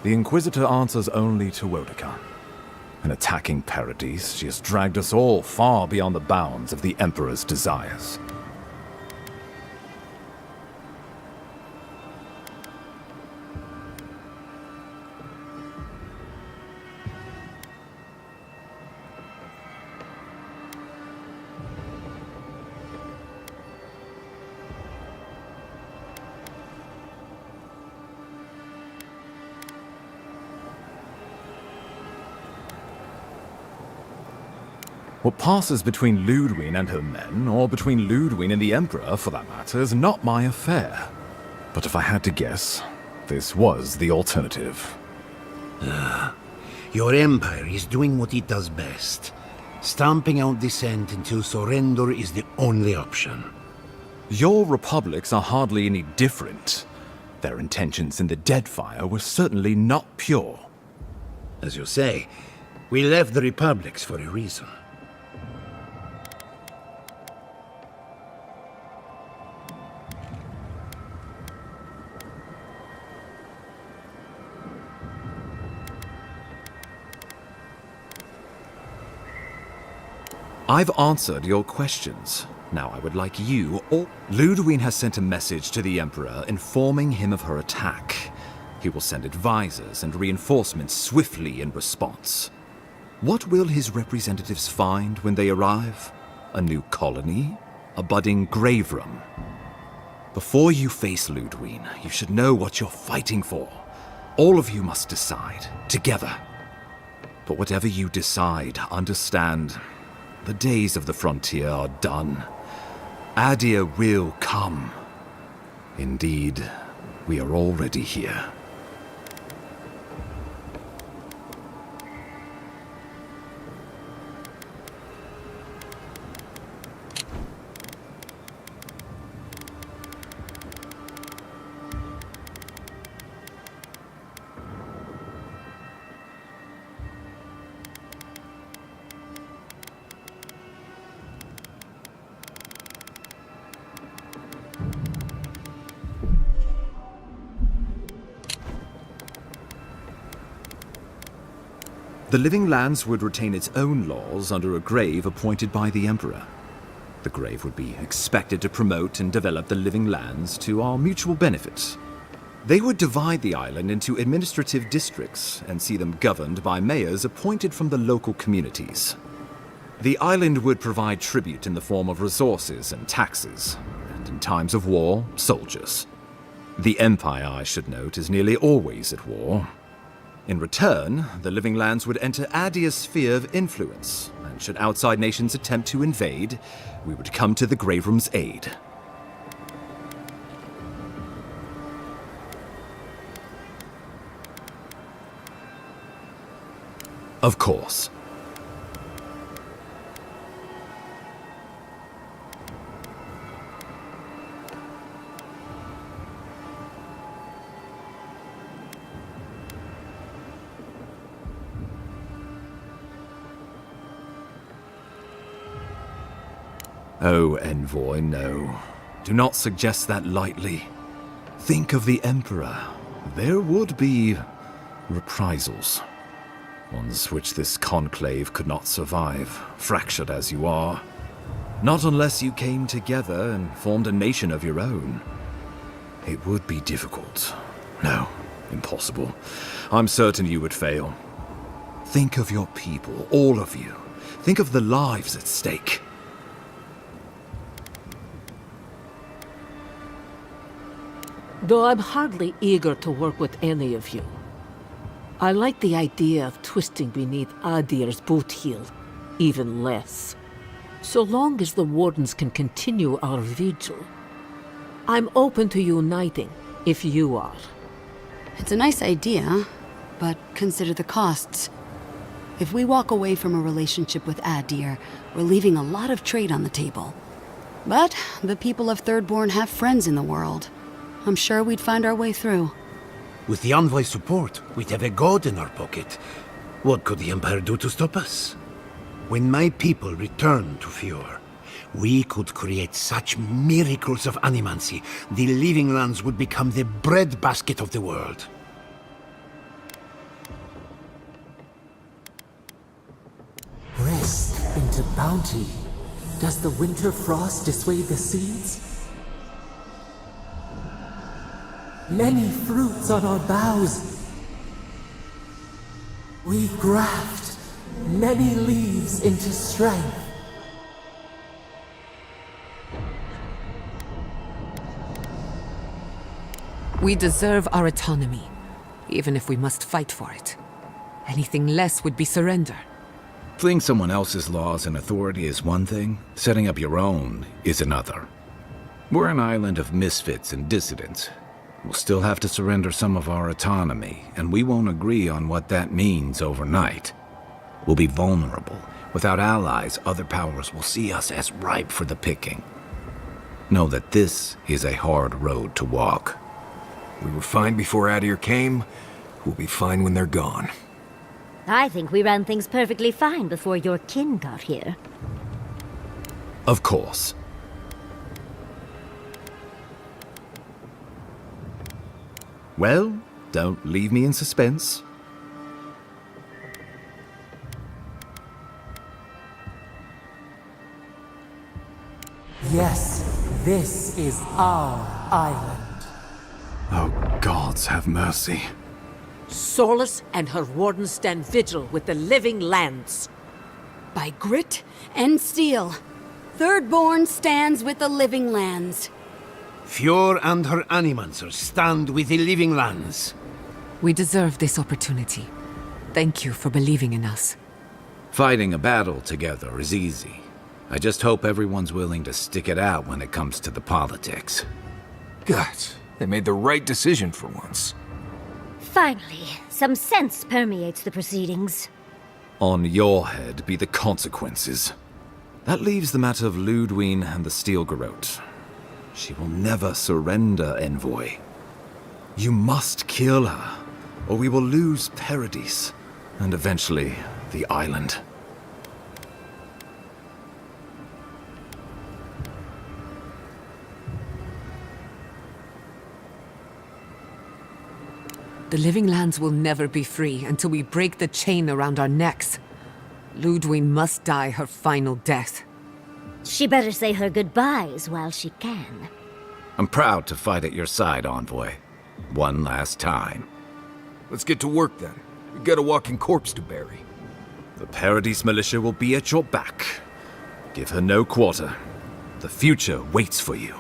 The Inquisitor answers only to Wodica. In attacking Paradis, she has dragged us all far beyond the bounds of the Emperor's desires. What passes between Ludwig and her men, or between Ludwig and the Emperor, for that matter, is not my affair. But if I had to guess, this was the alternative. Your empire is doing what it does best. Stamping out dissent until surrender is the only option. Your republics are hardly any different. Their intentions in the Deadfire were certainly not pure. As you say, we left the republics for a reason. I've answered your questions. Now I would like you or... Ludwig has sent a message to the Emperor informing him of her attack. He will send advisors and reinforcements swiftly in response. What will his representatives find when they arrive? A new colony? A budding grave room? Before you face Ludwig, you should know what you're fighting for. All of you must decide, together. But whatever you decide, understand... the days of the frontier are done. Adir will come. Indeed, We are already here. The Living Lands would retain its own laws under a grave appointed by the Emperor. The grave would be expected to promote and develop the Living Lands to our mutual benefit. They would divide the island into administrative districts and see them governed by mayors appointed from the local communities. The island would provide tribute in the form of resources and taxes, and in times of war, soldiers. The Empire, I should note, is nearly always at war. In return, the Living Lands would enter Adir's sphere of influence, and should outside nations attempt to invade, we would come to the Grave Room's aid. Of course. Oh, Envoy, no. Do not suggest that lightly. Think of the Emperor. There would be reprisals. Ones which this conclave could not survive, fractured as you are. Not unless you came together and formed a nation of your own. It would be difficult. No, impossible. I'm certain you would fail. Think of your people, all of you. Think of the lives at stake. Though I'm hardly eager to work with any of you, I like the idea of twisting beneath Adir's boot heel even less. So long as the Wardens can continue our vigil, I'm open to uniting if you are. It's a nice idea, but consider the costs. If we walk away from a relationship with Adir, we're leaving a lot of trade on the table. But the people of Thirdborn have friends in the world. I'm sure we'd find our way through. With the Envoy's support, we'd have a god in our pocket. What could the Empire do to stop us? When my people return to Fjord, we could create such miracles of animancy, the Living Lands would become the breadbasket of the world. Risk into bounty. Does the winter frost dissuade the seeds? Many fruits on our boughs. We graft many leaves into strength. We deserve our autonomy, even if we must fight for it. Anything less would be surrender. Fleeing someone else's laws and authority is one thing, setting up your own is another. We're an island of misfits and dissidents. We'll still have to surrender some of our autonomy, and we won't agree on what that means overnight. We'll be vulnerable. Without allies, other powers will see us as ripe for the picking. Know that this is a hard road to walk. We were fine before Adir came. We'll be fine when they're gone. I think we ran things perfectly fine before your kin got here. Of course. Well, don't leave me in suspense. Yes, this is our island. Oh, gods have mercy. Solus and her Wardens stand vigil with the Living Lands. By grit and steel, Thirdborn stands with the Living Lands. Fjord and her animancers stand with the Living Lands. We deserve this opportunity. Thank you for believing in us. Fighting a battle together is easy. I just hope everyone's willing to stick it out when it comes to the politics. Guys, They made the right decision for once. Finally, some sense permeates the proceedings. On your head be the consequences. That leaves the matter of Ludwine and the Steel Garrote. She will never surrender, Envoy. You must kill her, or we will lose Paradis, and eventually the island. The living lands will never be free until we break the chain around our necks. Ludwine must die her final death. She better say her goodbyes while she can. I'm proud to fight at your side, Envoy. One last time. Let's get to work then. We've got a walking corpse to bury. The Paradis militia will be at your back. Give her no quarter. The future waits for you.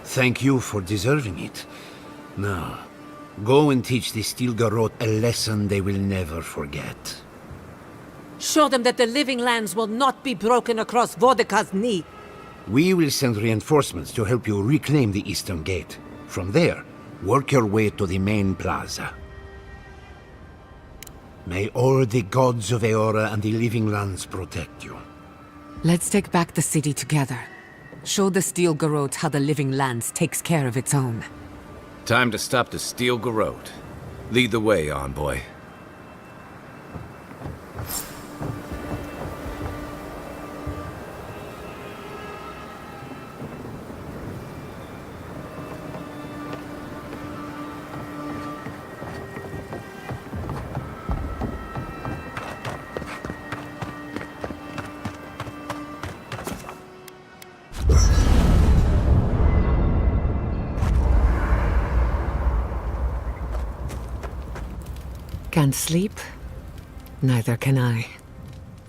Thank you for deserving it. Now, go and teach the Steel Garrote a lesson they will never forget. Show them that the living lands will not be broken across Vodka's knee. We will send reinforcements to help you reclaim the Eastern Gate. From there, work your way to the main plaza. May all the gods of Eora and the living lands protect you. Let's take back the city together. Show the Steel Garrote how the living lands takes care of its own. Time to stop the Steel Garrote. Lead the way, Envoy. Can't sleep? Neither can I.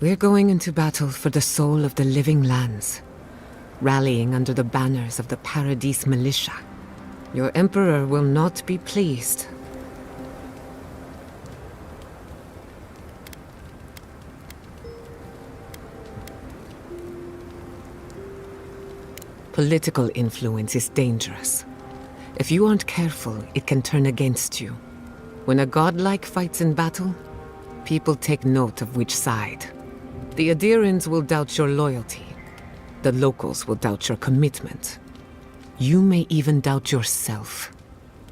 We're going into battle for the soul of the living lands, rallying under the banners of the Paradis militia. Your Emperor will not be pleased. Political influence is dangerous. If you aren't careful, it can turn against you. When a godlike fights in battle, people take note of which side. The Adirans will doubt your loyalty. The locals will doubt your commitment. You may even doubt yourself.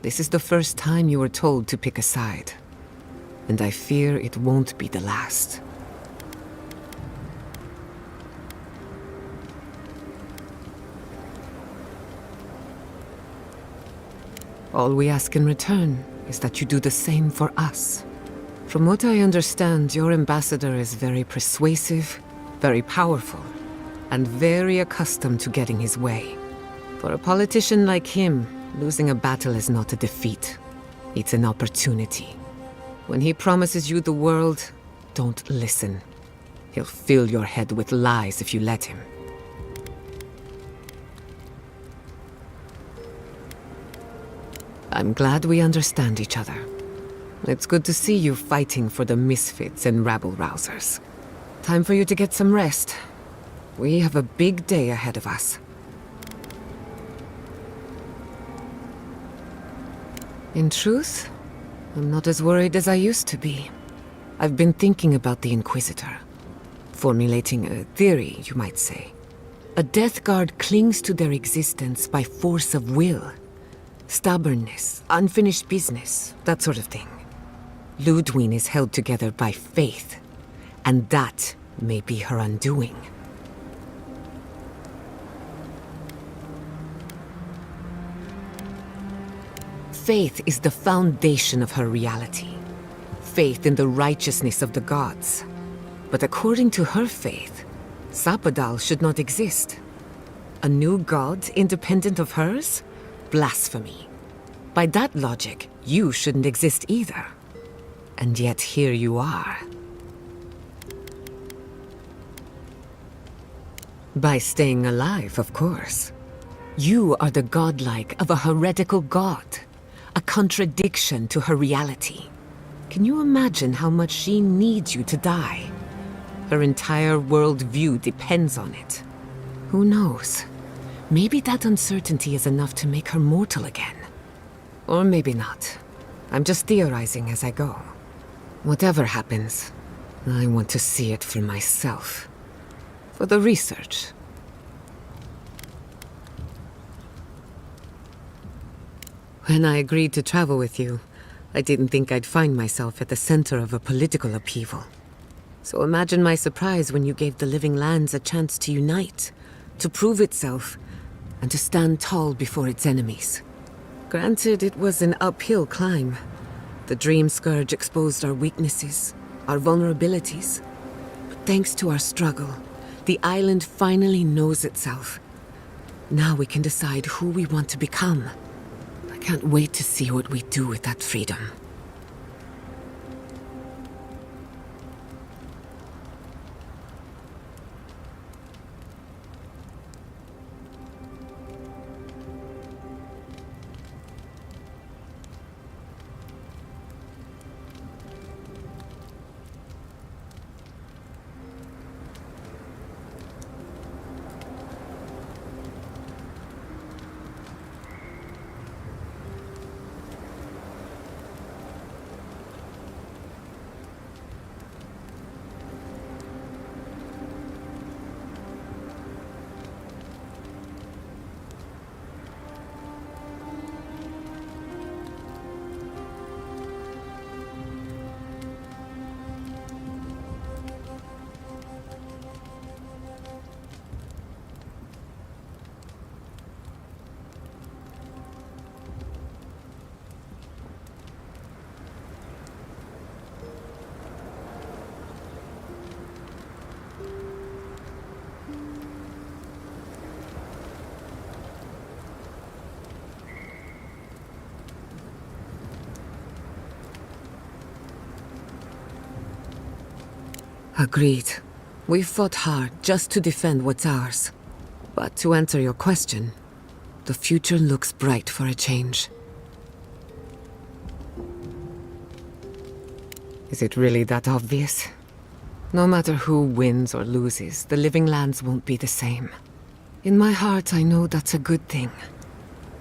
This is the first time you were told to pick a side. And I fear it won't be the last. All we ask in return is that you do the same for us. From what I understand, your ambassador is very persuasive, very powerful, and very accustomed to getting his way. For a politician like him, losing a battle is not a defeat. It's an opportunity. When he promises you the world, don't listen. He'll fill your head with lies if you let him. I'm glad we understand each other. It's good to see you fighting for the misfits and rabble-rousers. Time for you to get some rest. We have a big day ahead of us. In truth, I'm not as worried as I used to be. I've been thinking about the Inquisitor. Formulating a theory, you might say. A Death Guard clings to their existence by force of will. Stubbornness, unfinished business, that sort of thing. Ludwine is held together by faith, and that may be her undoing. Faith is the foundation of her reality. Faith in the righteousness of the gods. But according to her faith, Sapadal should not exist. A new god independent of hers? Blasphemy. By that logic, you shouldn't exist either. And yet here you are. By staying alive, of course. You are the godlike of a heretical god. A contradiction to her reality. Can you imagine how much she needs you to die? Her entire worldview depends on it. Who knows? Maybe that uncertainty is enough to make her mortal again. Or maybe not. I'm just theorizing as I go. Whatever happens, I want to see it for myself. For the research. When I agreed to travel with you, I didn't think I'd find myself at the center of a political upheaval. So imagine my surprise when you gave the Living Lands a chance to unite, to prove itself, and to stand tall before its enemies. Granted, it was an uphill climb. The Dream Scourge exposed our weaknesses, our vulnerabilities. But thanks to our struggle, the island finally knows itself. Now we can decide who we want to become. I can't wait to see what we do with that freedom. Agreed. We've fought hard just to defend what's ours. But to answer your question, the future looks bright for a change. Is it really that obvious? No matter who wins or loses, the Living Lands won't be the same. In my heart, I know that's a good thing.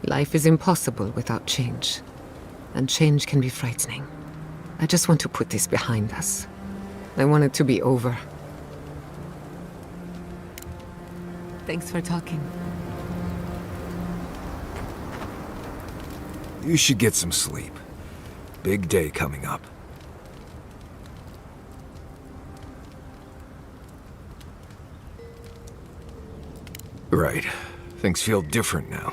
Life is impossible without change. And change can be frightening. I just want to put this behind us. I want it to be over. Thanks for talking. You should get some sleep. Big day coming up. Right. Things feel different now.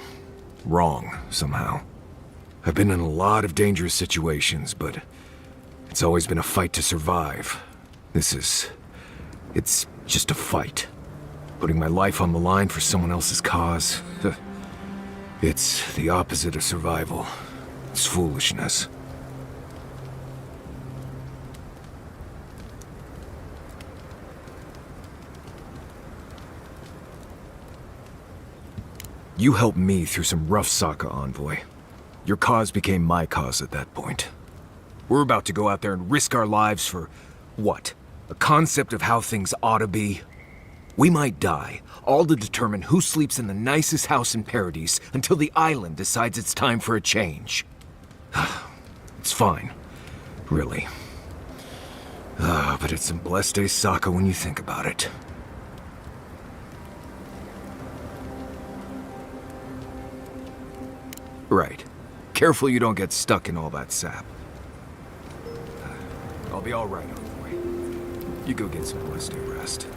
Wrong, somehow. I've been in a lot of dangerous situations, but it's always been a fight to survive. It's just a fight. Putting my life on the line for someone else's cause. It's the opposite of survival. It's foolishness. You helped me through some rough Sokka, Envoy. Your cause became my cause at that point. We're about to go out there and risk our lives for, what? A concept of how things ought to be? We might die, all to determine who sleeps in the nicest house in Paradise until the island decides it's time for a change. It's fine. Really. But it's some blessed day Sokka when you think about it. Right. Careful you don't get stuck in all that sap. I'll be all right, Envoy. You go get some blessed day rest.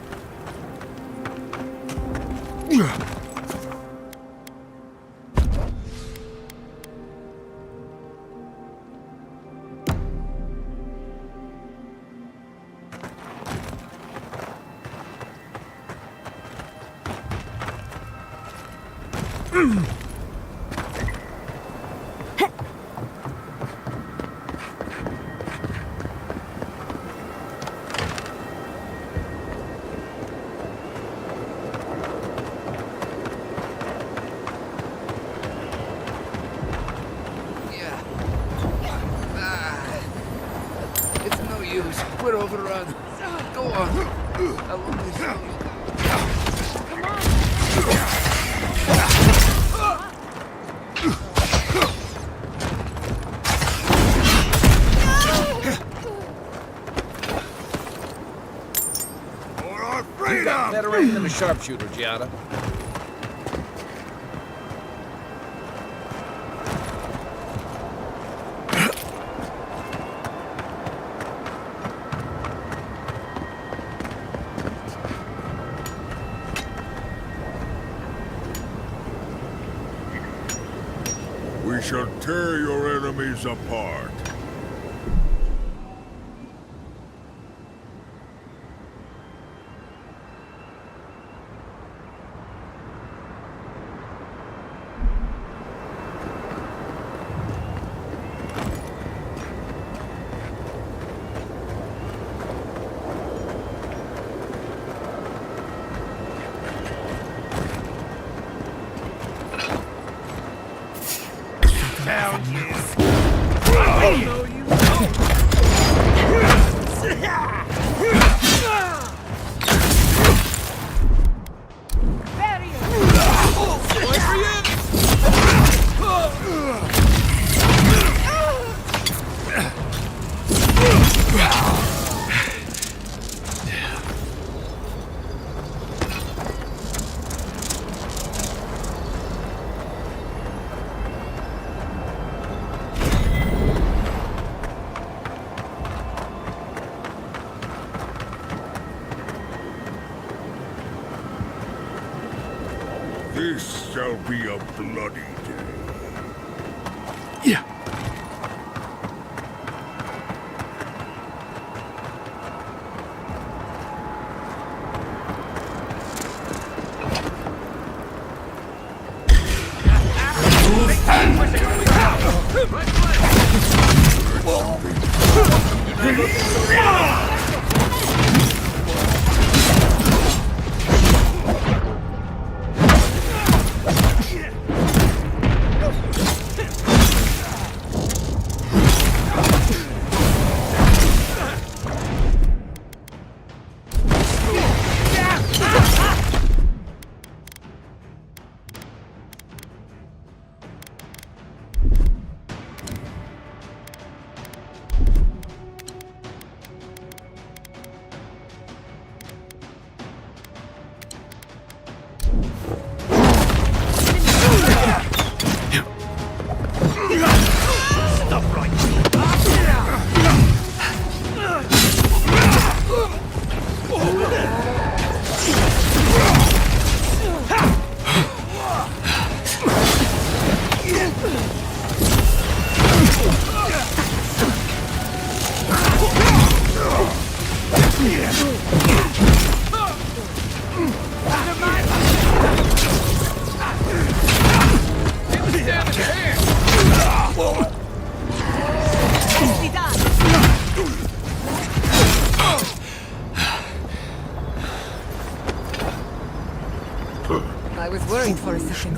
We're overrun. Go on. I won't be sorry. Come on. better aim than a sharpshooter, Giada. We shall tear your enemies apart. Found you. I know you. Wait for you. This shall be a bloody day. Yeah. I was worried for a second.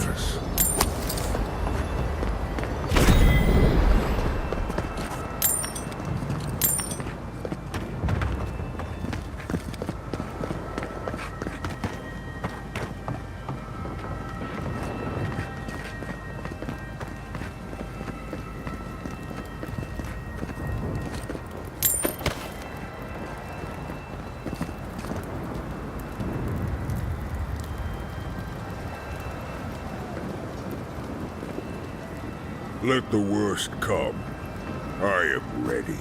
Let the worst come. I am ready.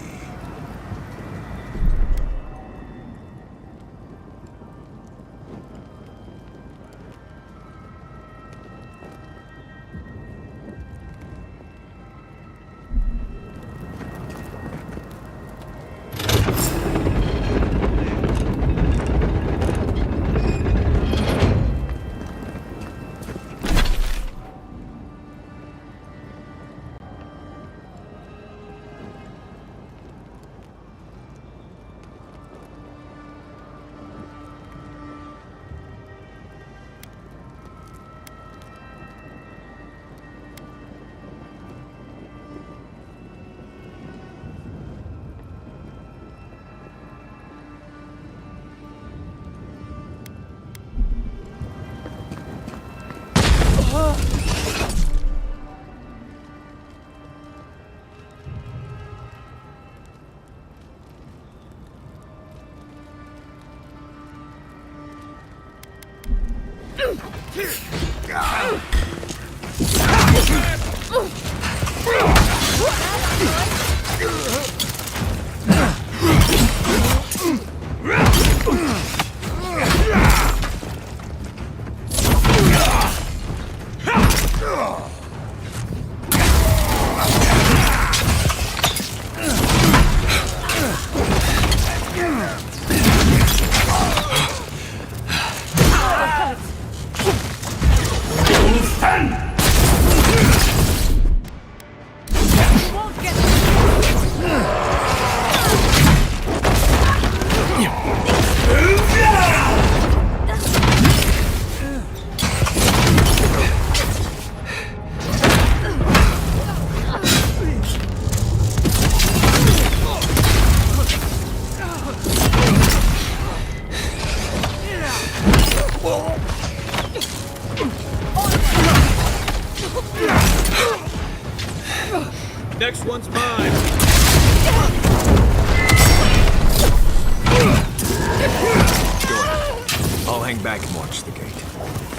back and watch the gate.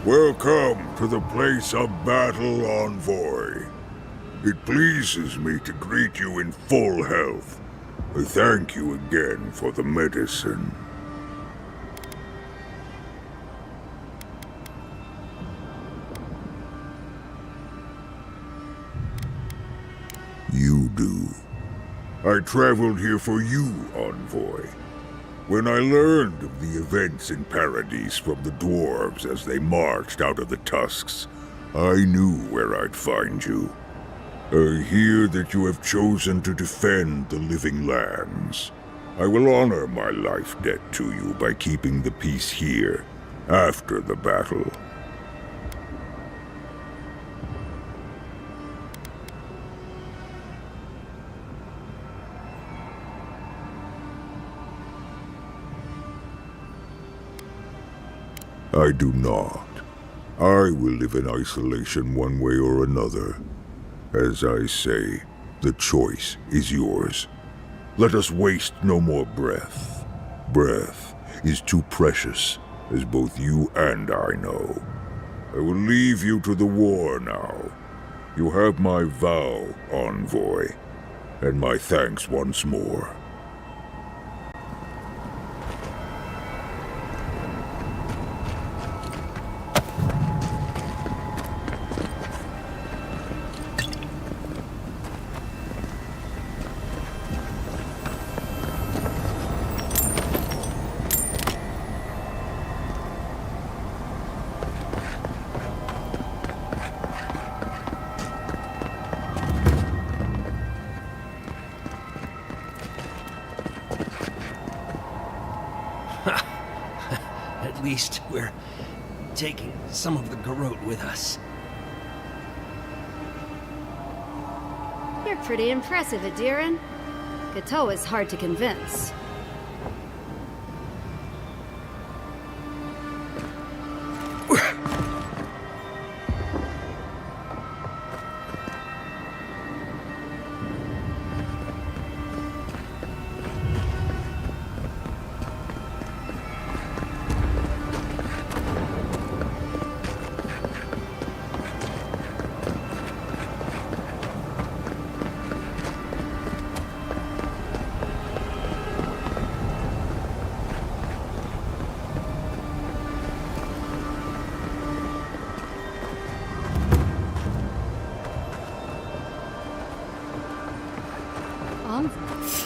Welcome to the place of battle, Envoy. It pleases me to greet you in full health. I thank you again for the medicine. You do. I traveled here for you, Envoy. When I learned of the events in Paradise from the dwarves as they marched out of the tusks, I knew where I'd find you. I hear that you have chosen to defend the living lands. I will honor my life debt to you by keeping the peace here, after the battle. I do not. I will live in isolation one way or another. As I say, the choice is yours. Let us waste no more breath. Breath is too precious, as both you and I know. I will leave you to the war now. You have my vow, Envoy, and my thanks once more. At least we're taking some of the garrote with us. You're pretty impressive, Adiran. Gato is hard to convince.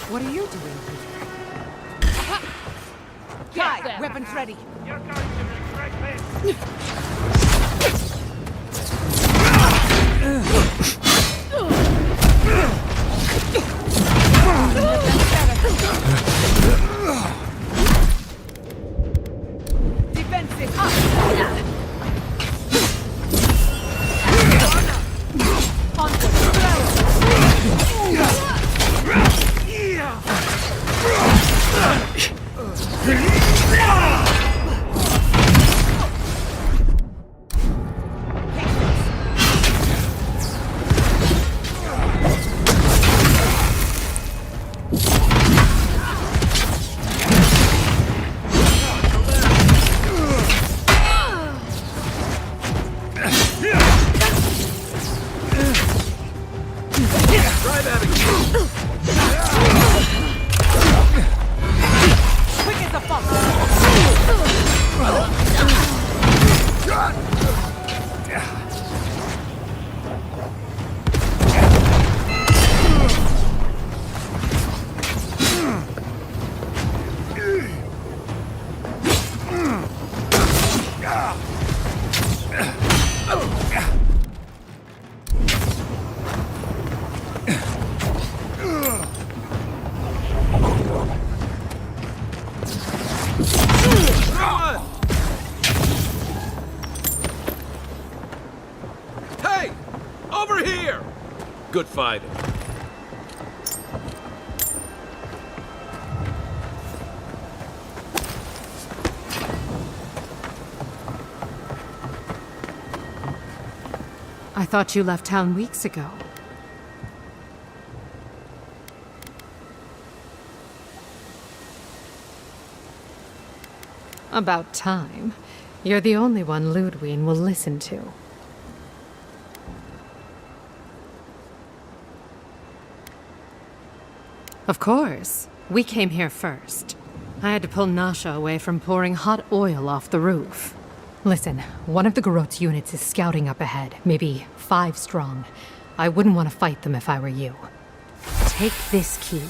What are you doing here? Guy, weapons ready. You're going to regret this. Defensive up. Hey! Over here! Good fighting. I thought you left town weeks ago. About time. You're the only one Ludwig will listen to. Of course. We came here first. I had to pull Nasha away from pouring hot oil off the roof. Listen, one of the Garot's units is scouting up ahead, maybe 5 strong. I wouldn't want to fight them if I were you. Take this key.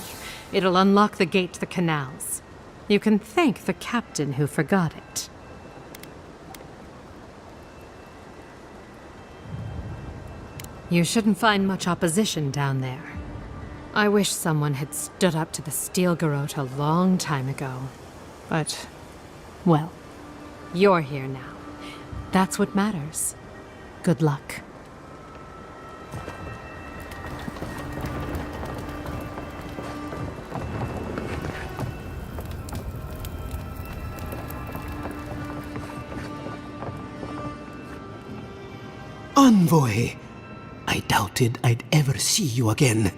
It'll unlock the gate to the canals. You can thank the captain who forgot it. You shouldn't find much opposition down there. I wish someone had stood up to the Steel Garot a long time ago. But, well, you're here now. That's what matters. Good luck. Envoy! I doubted I'd ever see you again.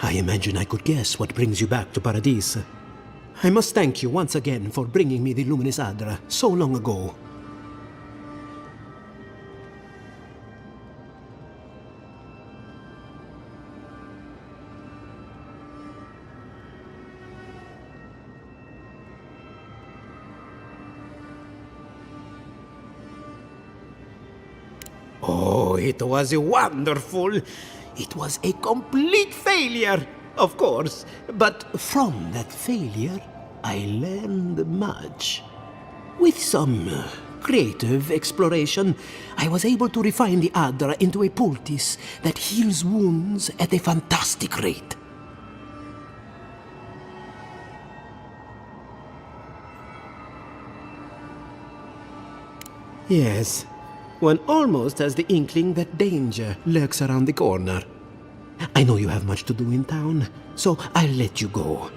I imagine I could guess what brings you back to Paradis. I must thank you once again for bringing me the Luminous Adra so long ago. Oh, it was wonderful. It was a complete failure, of course. But from that failure, I learned much. With some creative exploration, I was able to refine the Adra into a poultice that heals wounds at a fantastic rate. Yes. One almost has the inkling that danger lurks around the corner. I know you have much to do in town, so I'll let you go.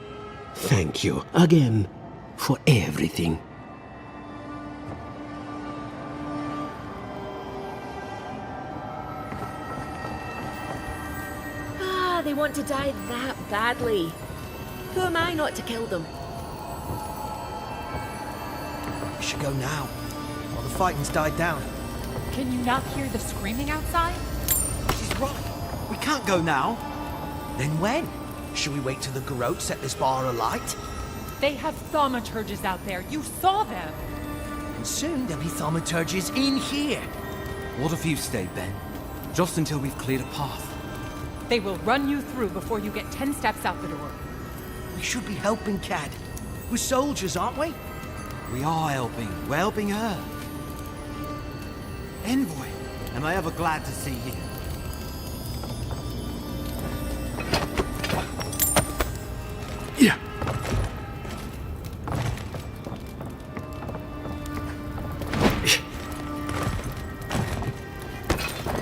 Thank you again for everything. Ah, they want to die that badly. Who am I not to kill them? We should go now, while the fighting's died down. Can you not hear the screaming outside? She's right. We can't go now. Then when? Should we wait till the Garot set this bar alight? They have thaumaturges out there. You saw them. And soon there'll be thaumaturges in here. What if you stay, Ben? Just until we've cleared a path. They will run you through before you get 10 steps out the door. We should be helping Cad. We're soldiers, aren't we? We are helping. We're helping her. Envoy, am I ever glad to see you? Yeah.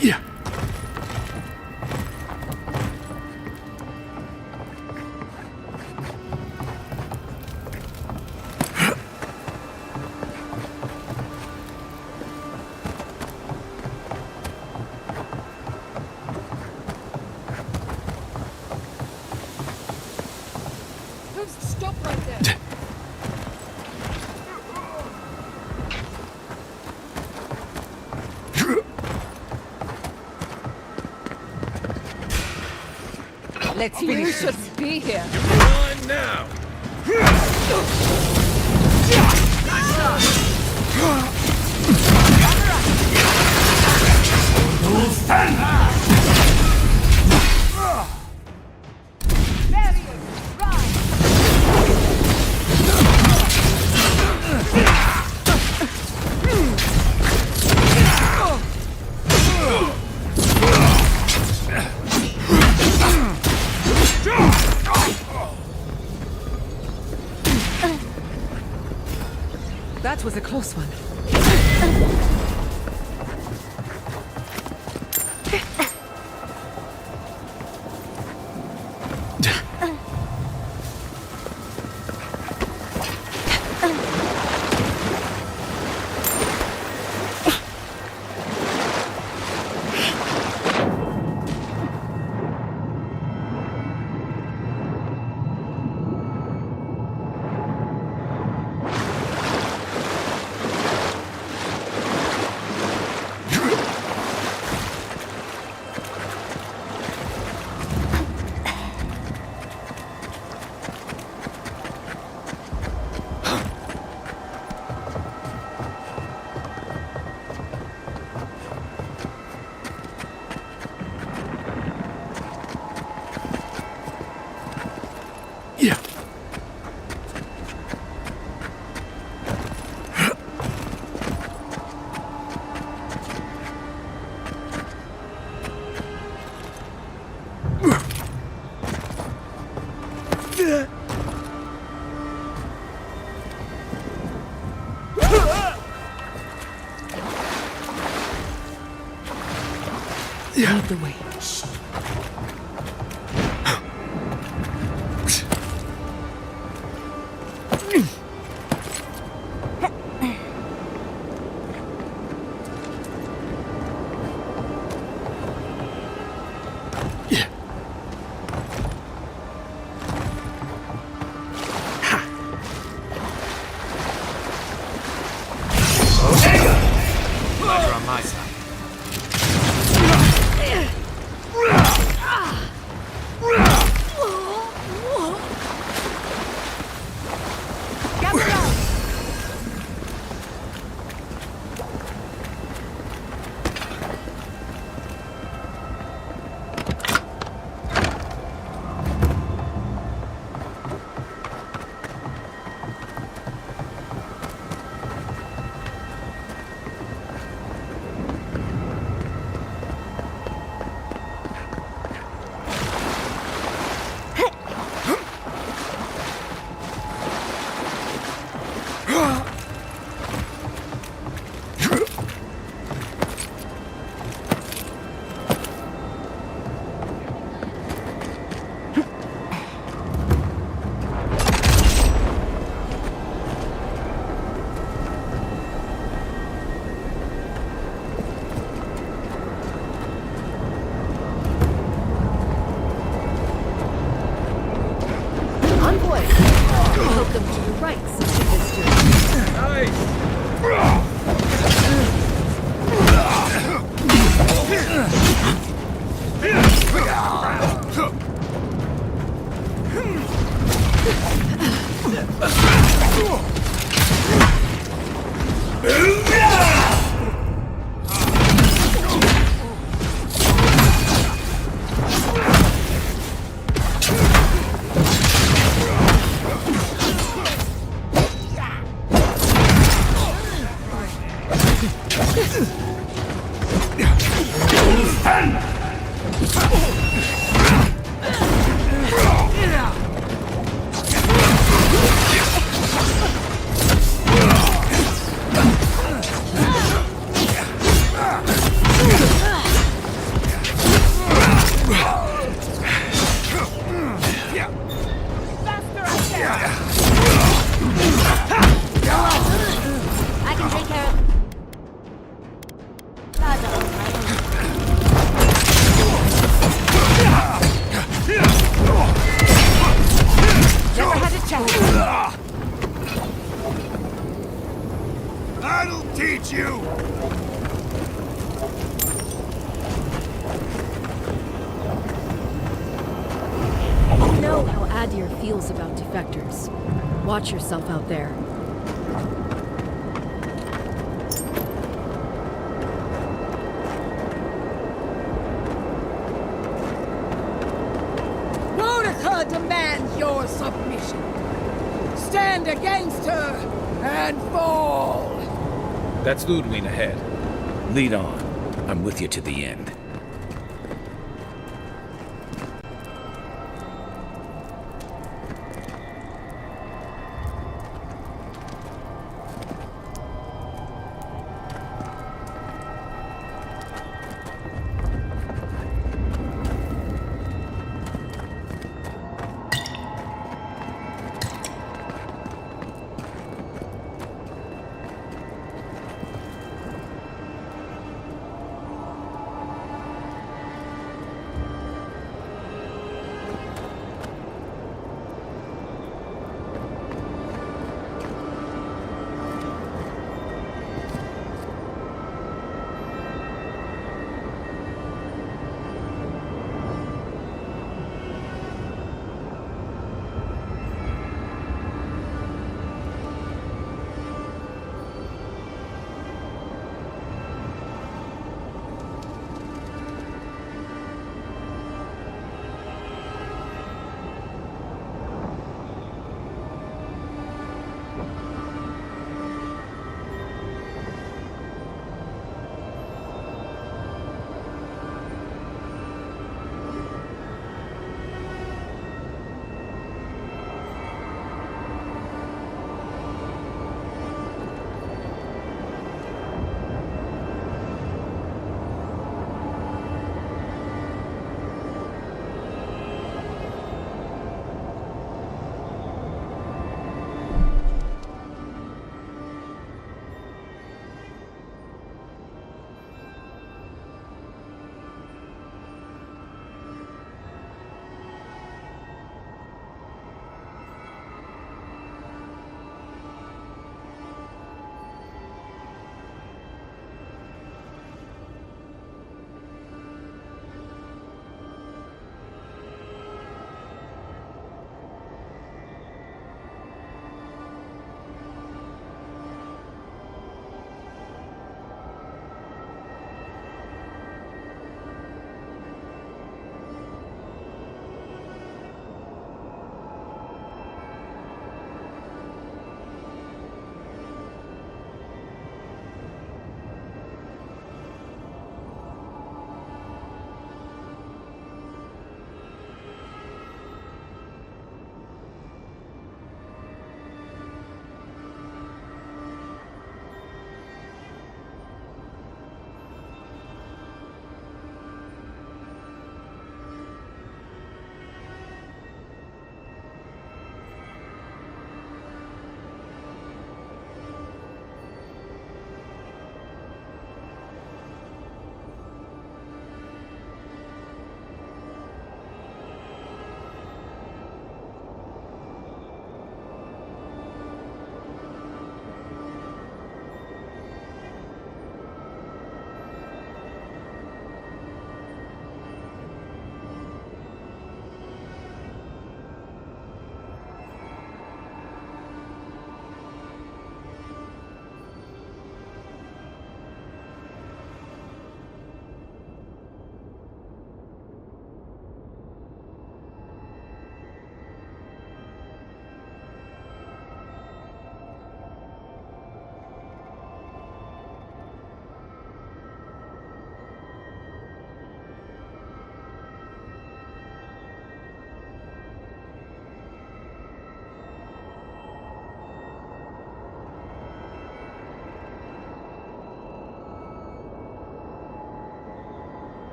Yeah. Stop right there. Let's finish. You shouldn't be here. On now! That was a close one. Lead the way. Pleasure on my side. I can take care of... Never had a chance. That'll teach you! You know how Adir feels about defectors. Watch yourself out there. Boudica demands your submission. Stand against her and fall. That's Ludwig ahead. Lead on. I'm with you to the end.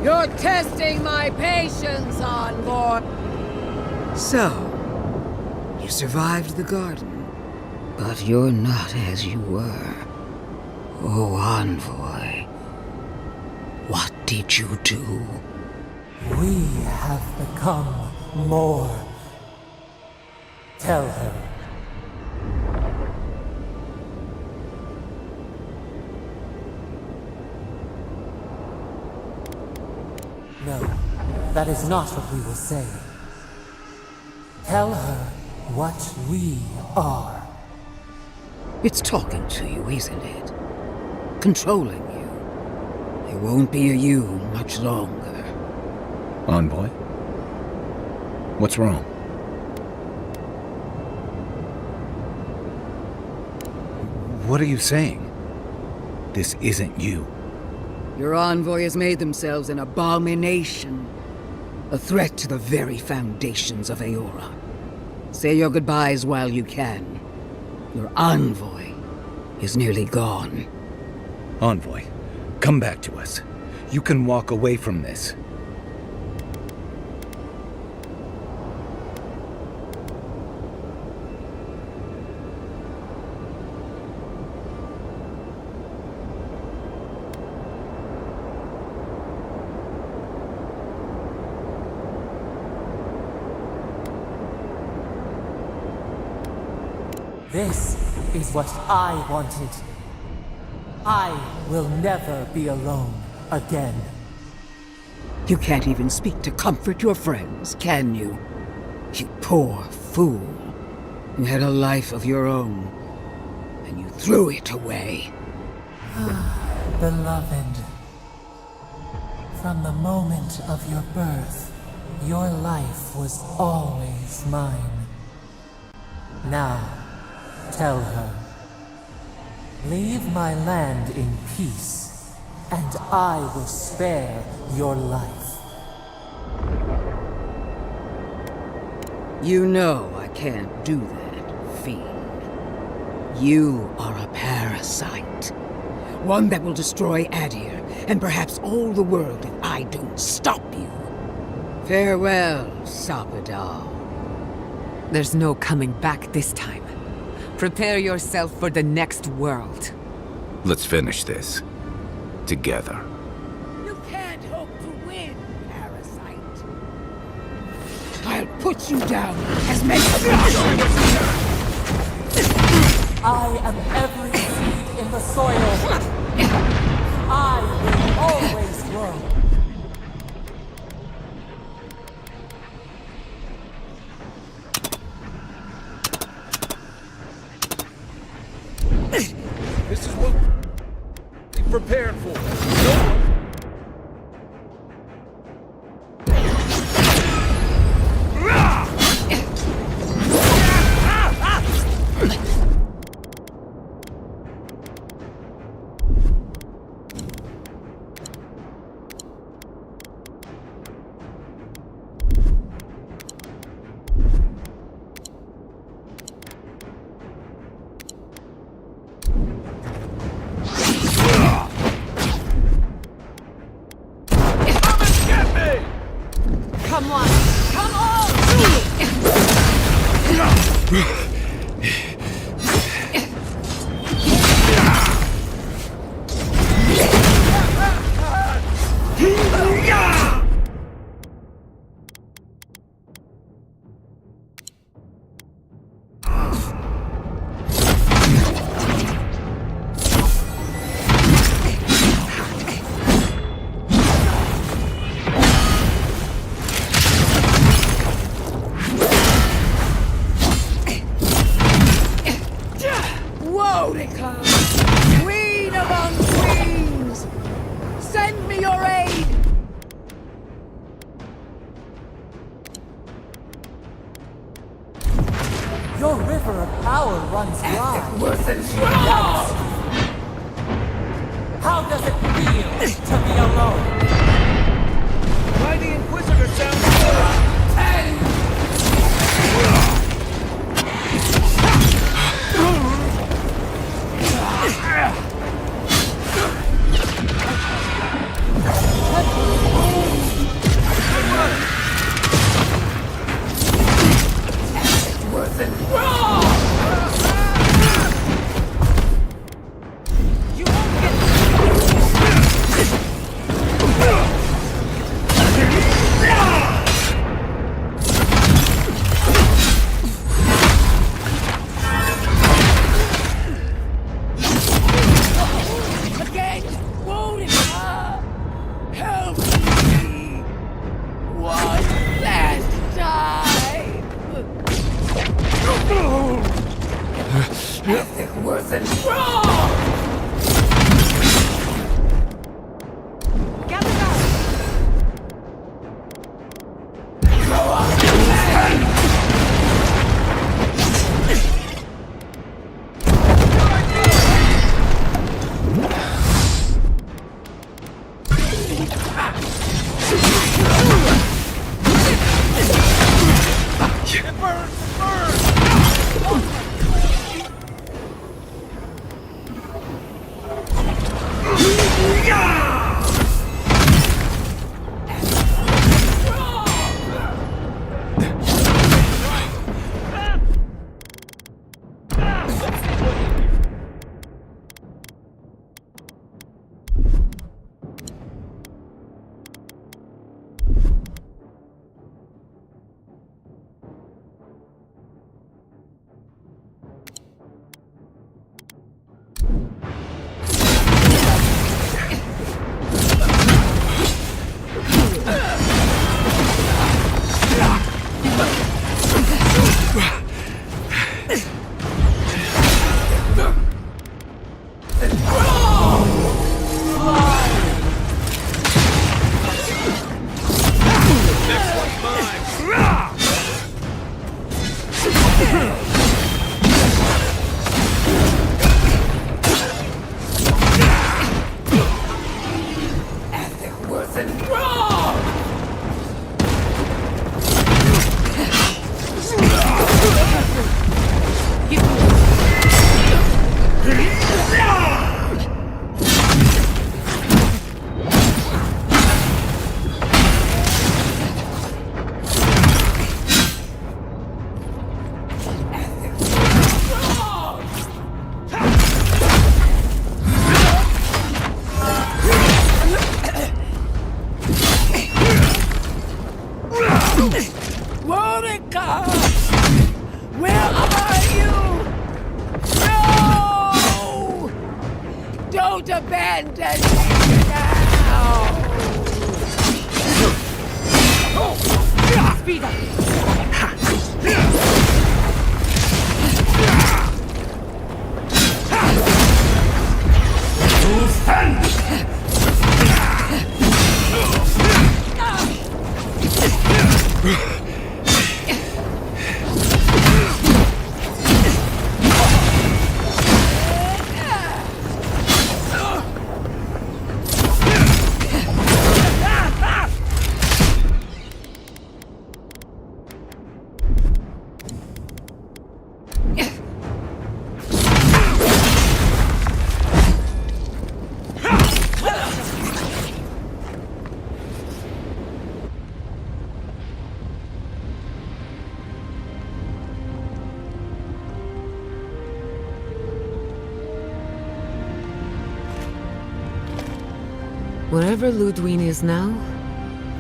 You're testing my patience, Envoy. So, you survived the garden, but you're not as you were. Oh, Envoy, what did you do? We have become more. Tell her. No, that is not what we will say. Tell her what we are. It's talking to you, isn't it? Controlling you. It won't be a you much longer. Envoy? What's wrong? What are you saying? This isn't you. Your envoy has made themselves an abomination. A threat to the very foundations of Aora. Say your goodbyes while you can. Your envoy is nearly gone. Envoy, come back to us. You can walk away from this. This is what I wanted. I will never be alone again. You can't even speak to comfort your friends, can you? You poor fool. You had a life of your own, and you threw it away. Beloved, from the moment of your birth, your life was always mine. Now, tell her. Leave my land in peace, and I will spare your life. You know I can't do that, fiend. You are a parasite. One that will destroy Adir, and perhaps all the world if I don't stop you. Farewell, Sapadal. There's no coming back this time. Prepare yourself for the next world. Let's finish this. Together. You can't hope to win, parasite. I'll put you down as many I am every seed in the soil. I will always grow. This is what we prepared for. No one... Come on! Come on! Wodika, queen among queens, send me your aid. Your river of power runs dry. How does it feel to be alone? Why the Inquisitor sounds... Where are you? No! Don't abandon me now! Speed up! Wherever Ludwig is now,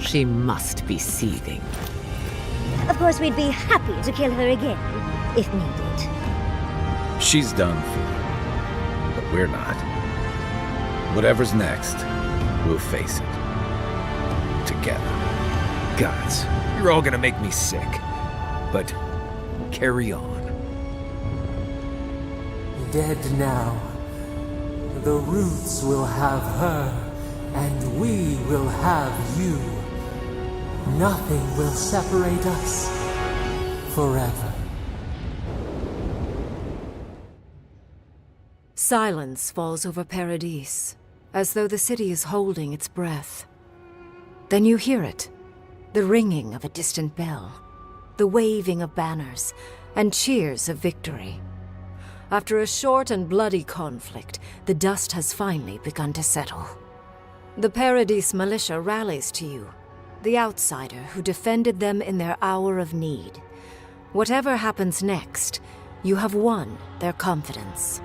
she must be seething. Of course, we'd be happy to kill her again, if needed. She's done for, but we're not. Whatever's next, we'll face it. Together. Gods, you're all gonna make me sick. But carry on. Dead now. The roots will have her, and we will have you. Nothing will separate us forever. Silence falls over Paradis, as though the city is holding its breath. Then you hear it, the ringing of a distant bell, the waving of banners, and cheers of victory. After a short and bloody conflict, the dust has finally begun to settle. The Paradis militia rallies to you, the outsider who defended them in their hour of need. Whatever happens next, you have won their confidence.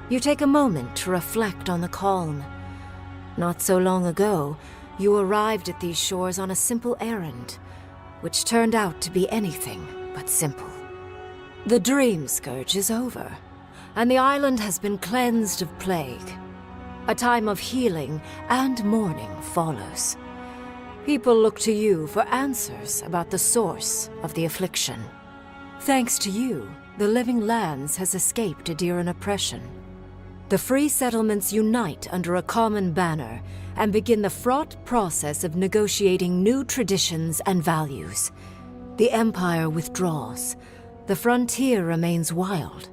You take a moment to reflect on the calm. Not so long ago, you arrived at these shores on a simple errand, which turned out to be anything but simple. The Dream Scourge is over, and the island has been cleansed of plague. A time of healing and mourning follows. People look to you for answers about the source of the affliction. Thanks to you, the Living Lands has escaped Adiran oppression. The free settlements unite under a common banner and begin the fraught process of negotiating new traditions and values. The Empire withdraws. The frontier remains wild,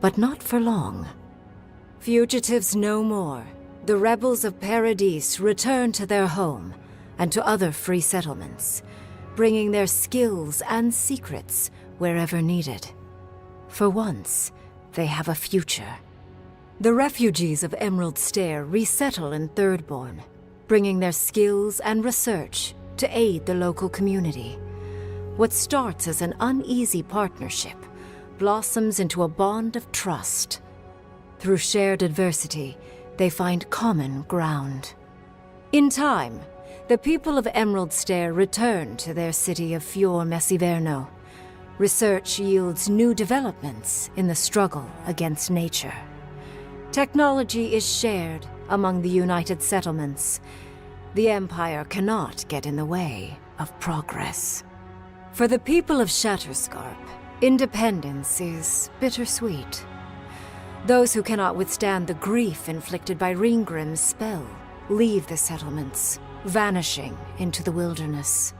but not for long. Fugitives no more. The rebels of Paradis return to their home and to other free settlements, bringing their skills and secrets wherever needed. For once, they have a future. The refugees of Emerald Stair resettle in Thirdborn, bringing their skills and research to aid the local community. What starts as an uneasy partnership blossoms into a bond of trust. Through shared adversity, they find common ground. In time, the people of Emerald Stair return to their city of Fior Messiverno. Research yields new developments in the struggle against nature. Technology is shared among the united settlements. The Empire cannot get in the way of progress. For the people of Shatterscarp, independence is bittersweet. Those who cannot withstand the grief inflicted by Ringgrim's spell leave the settlements, vanishing into the wilderness.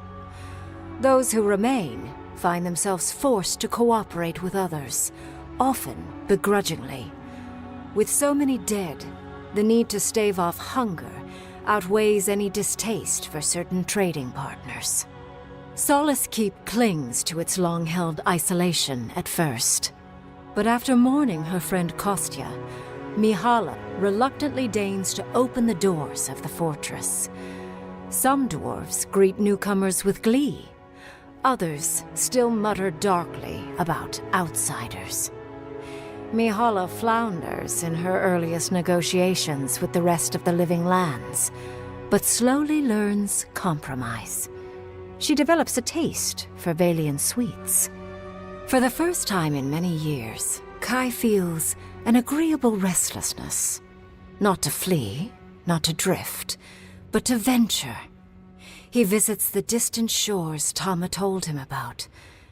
Those who remain find themselves forced to cooperate with others, often begrudgingly. With so many dead, the need to stave off hunger outweighs any distaste for certain trading partners. Solace Keep clings to its long-held isolation at first. But after mourning her friend Kostya, Mihala reluctantly deigns to open the doors of the fortress. Some dwarves greet newcomers with glee. Others still mutter darkly about outsiders. Mihala flounders in her earliest negotiations with the rest of the Living Lands, but slowly learns compromise. she develops a taste for Valian sweets. For the first time in many years, Kai feels an agreeable restlessness. Not to flee, not to drift, but to venture. He visits the distant shores Tama told him about,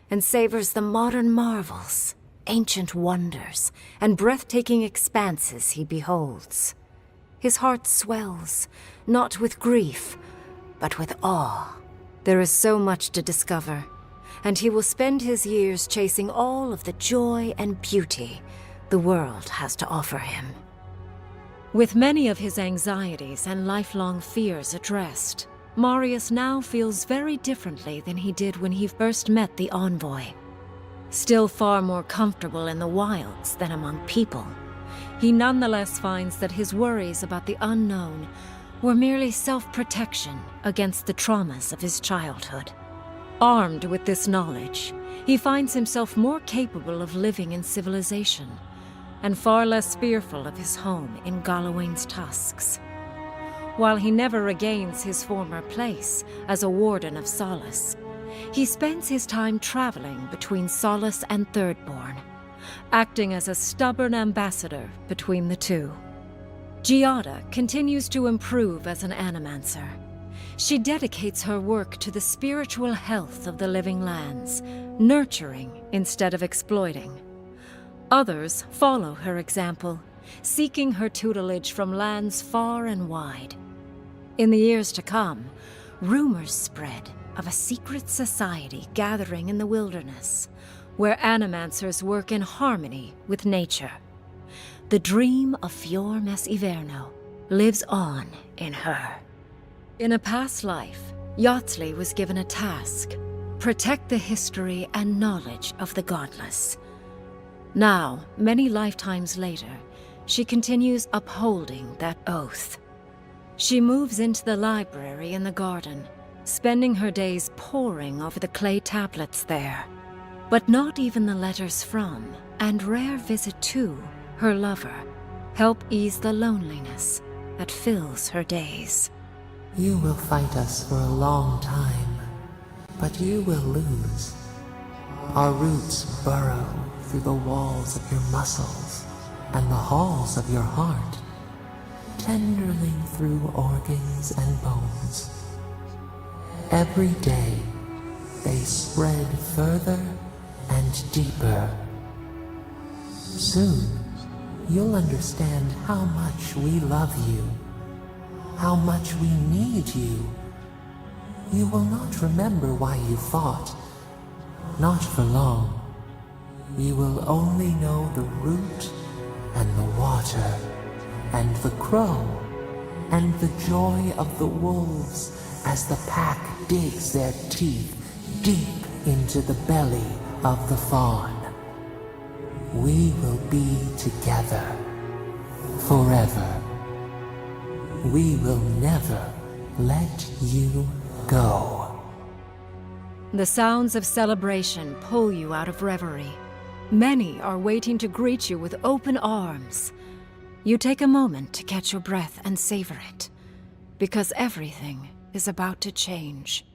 and savors the modern marvels, ancient wonders, and breathtaking expanses he beholds. His heart swells, not with grief, but with awe. There is so much to discover, and he will spend his years chasing all of the joy and beauty the world has to offer him. With many of his anxieties and lifelong fears addressed, Marius now feels very differently than he did when he first met the envoy. Still far more comfortable in the wilds than among people, he nonetheless finds that his worries about the unknown were merely self-protection against the traumas of his childhood. Armed with this knowledge, he finds himself more capable of living in civilization, and far less fearful of his home in Galawain's tusks. While he never regains his former place as a warden of Solace, he spends his time traveling between Solace and Thirdborn, acting as a stubborn ambassador between the two. Giada continues to improve as an animancer. She dedicates her work to the spiritual health of the living lands, nurturing instead of exploiting. Others follow her example, seeking her tutelage from lands far and wide. In the years to come, rumors spread of a secret society gathering in the wilderness, where animancers work in harmony with nature. The dream of Fior Mes Iverno lives on in her. In a past life, Yatzli was given a task: protect the history and knowledge of the godless. Now, many lifetimes later, she continues upholding that oath. She moves into the library in the garden, spending her days poring over the clay tablets there. But not even the letters from, and rare visit to, her lover help ease the loneliness that fills her days. You will fight us for a long time, but you will lose. Our roots burrow through the walls of your muscles and the halls of your heart, tenderling through organs and bones. Every day, they spread further and deeper. Soon, you'll understand how much we love you, how much we need you. You will not remember why you fought, not for long. You will only know the root and the water and the crow and the joy of the wolves as the pack digs their teeth deep into the belly of the fawn. We will be together forever. We will never let you go. The sounds of celebration pull you out of reverie. Many are waiting to greet you with open arms. You take a moment to catch your breath and savor it, because everything is about to change.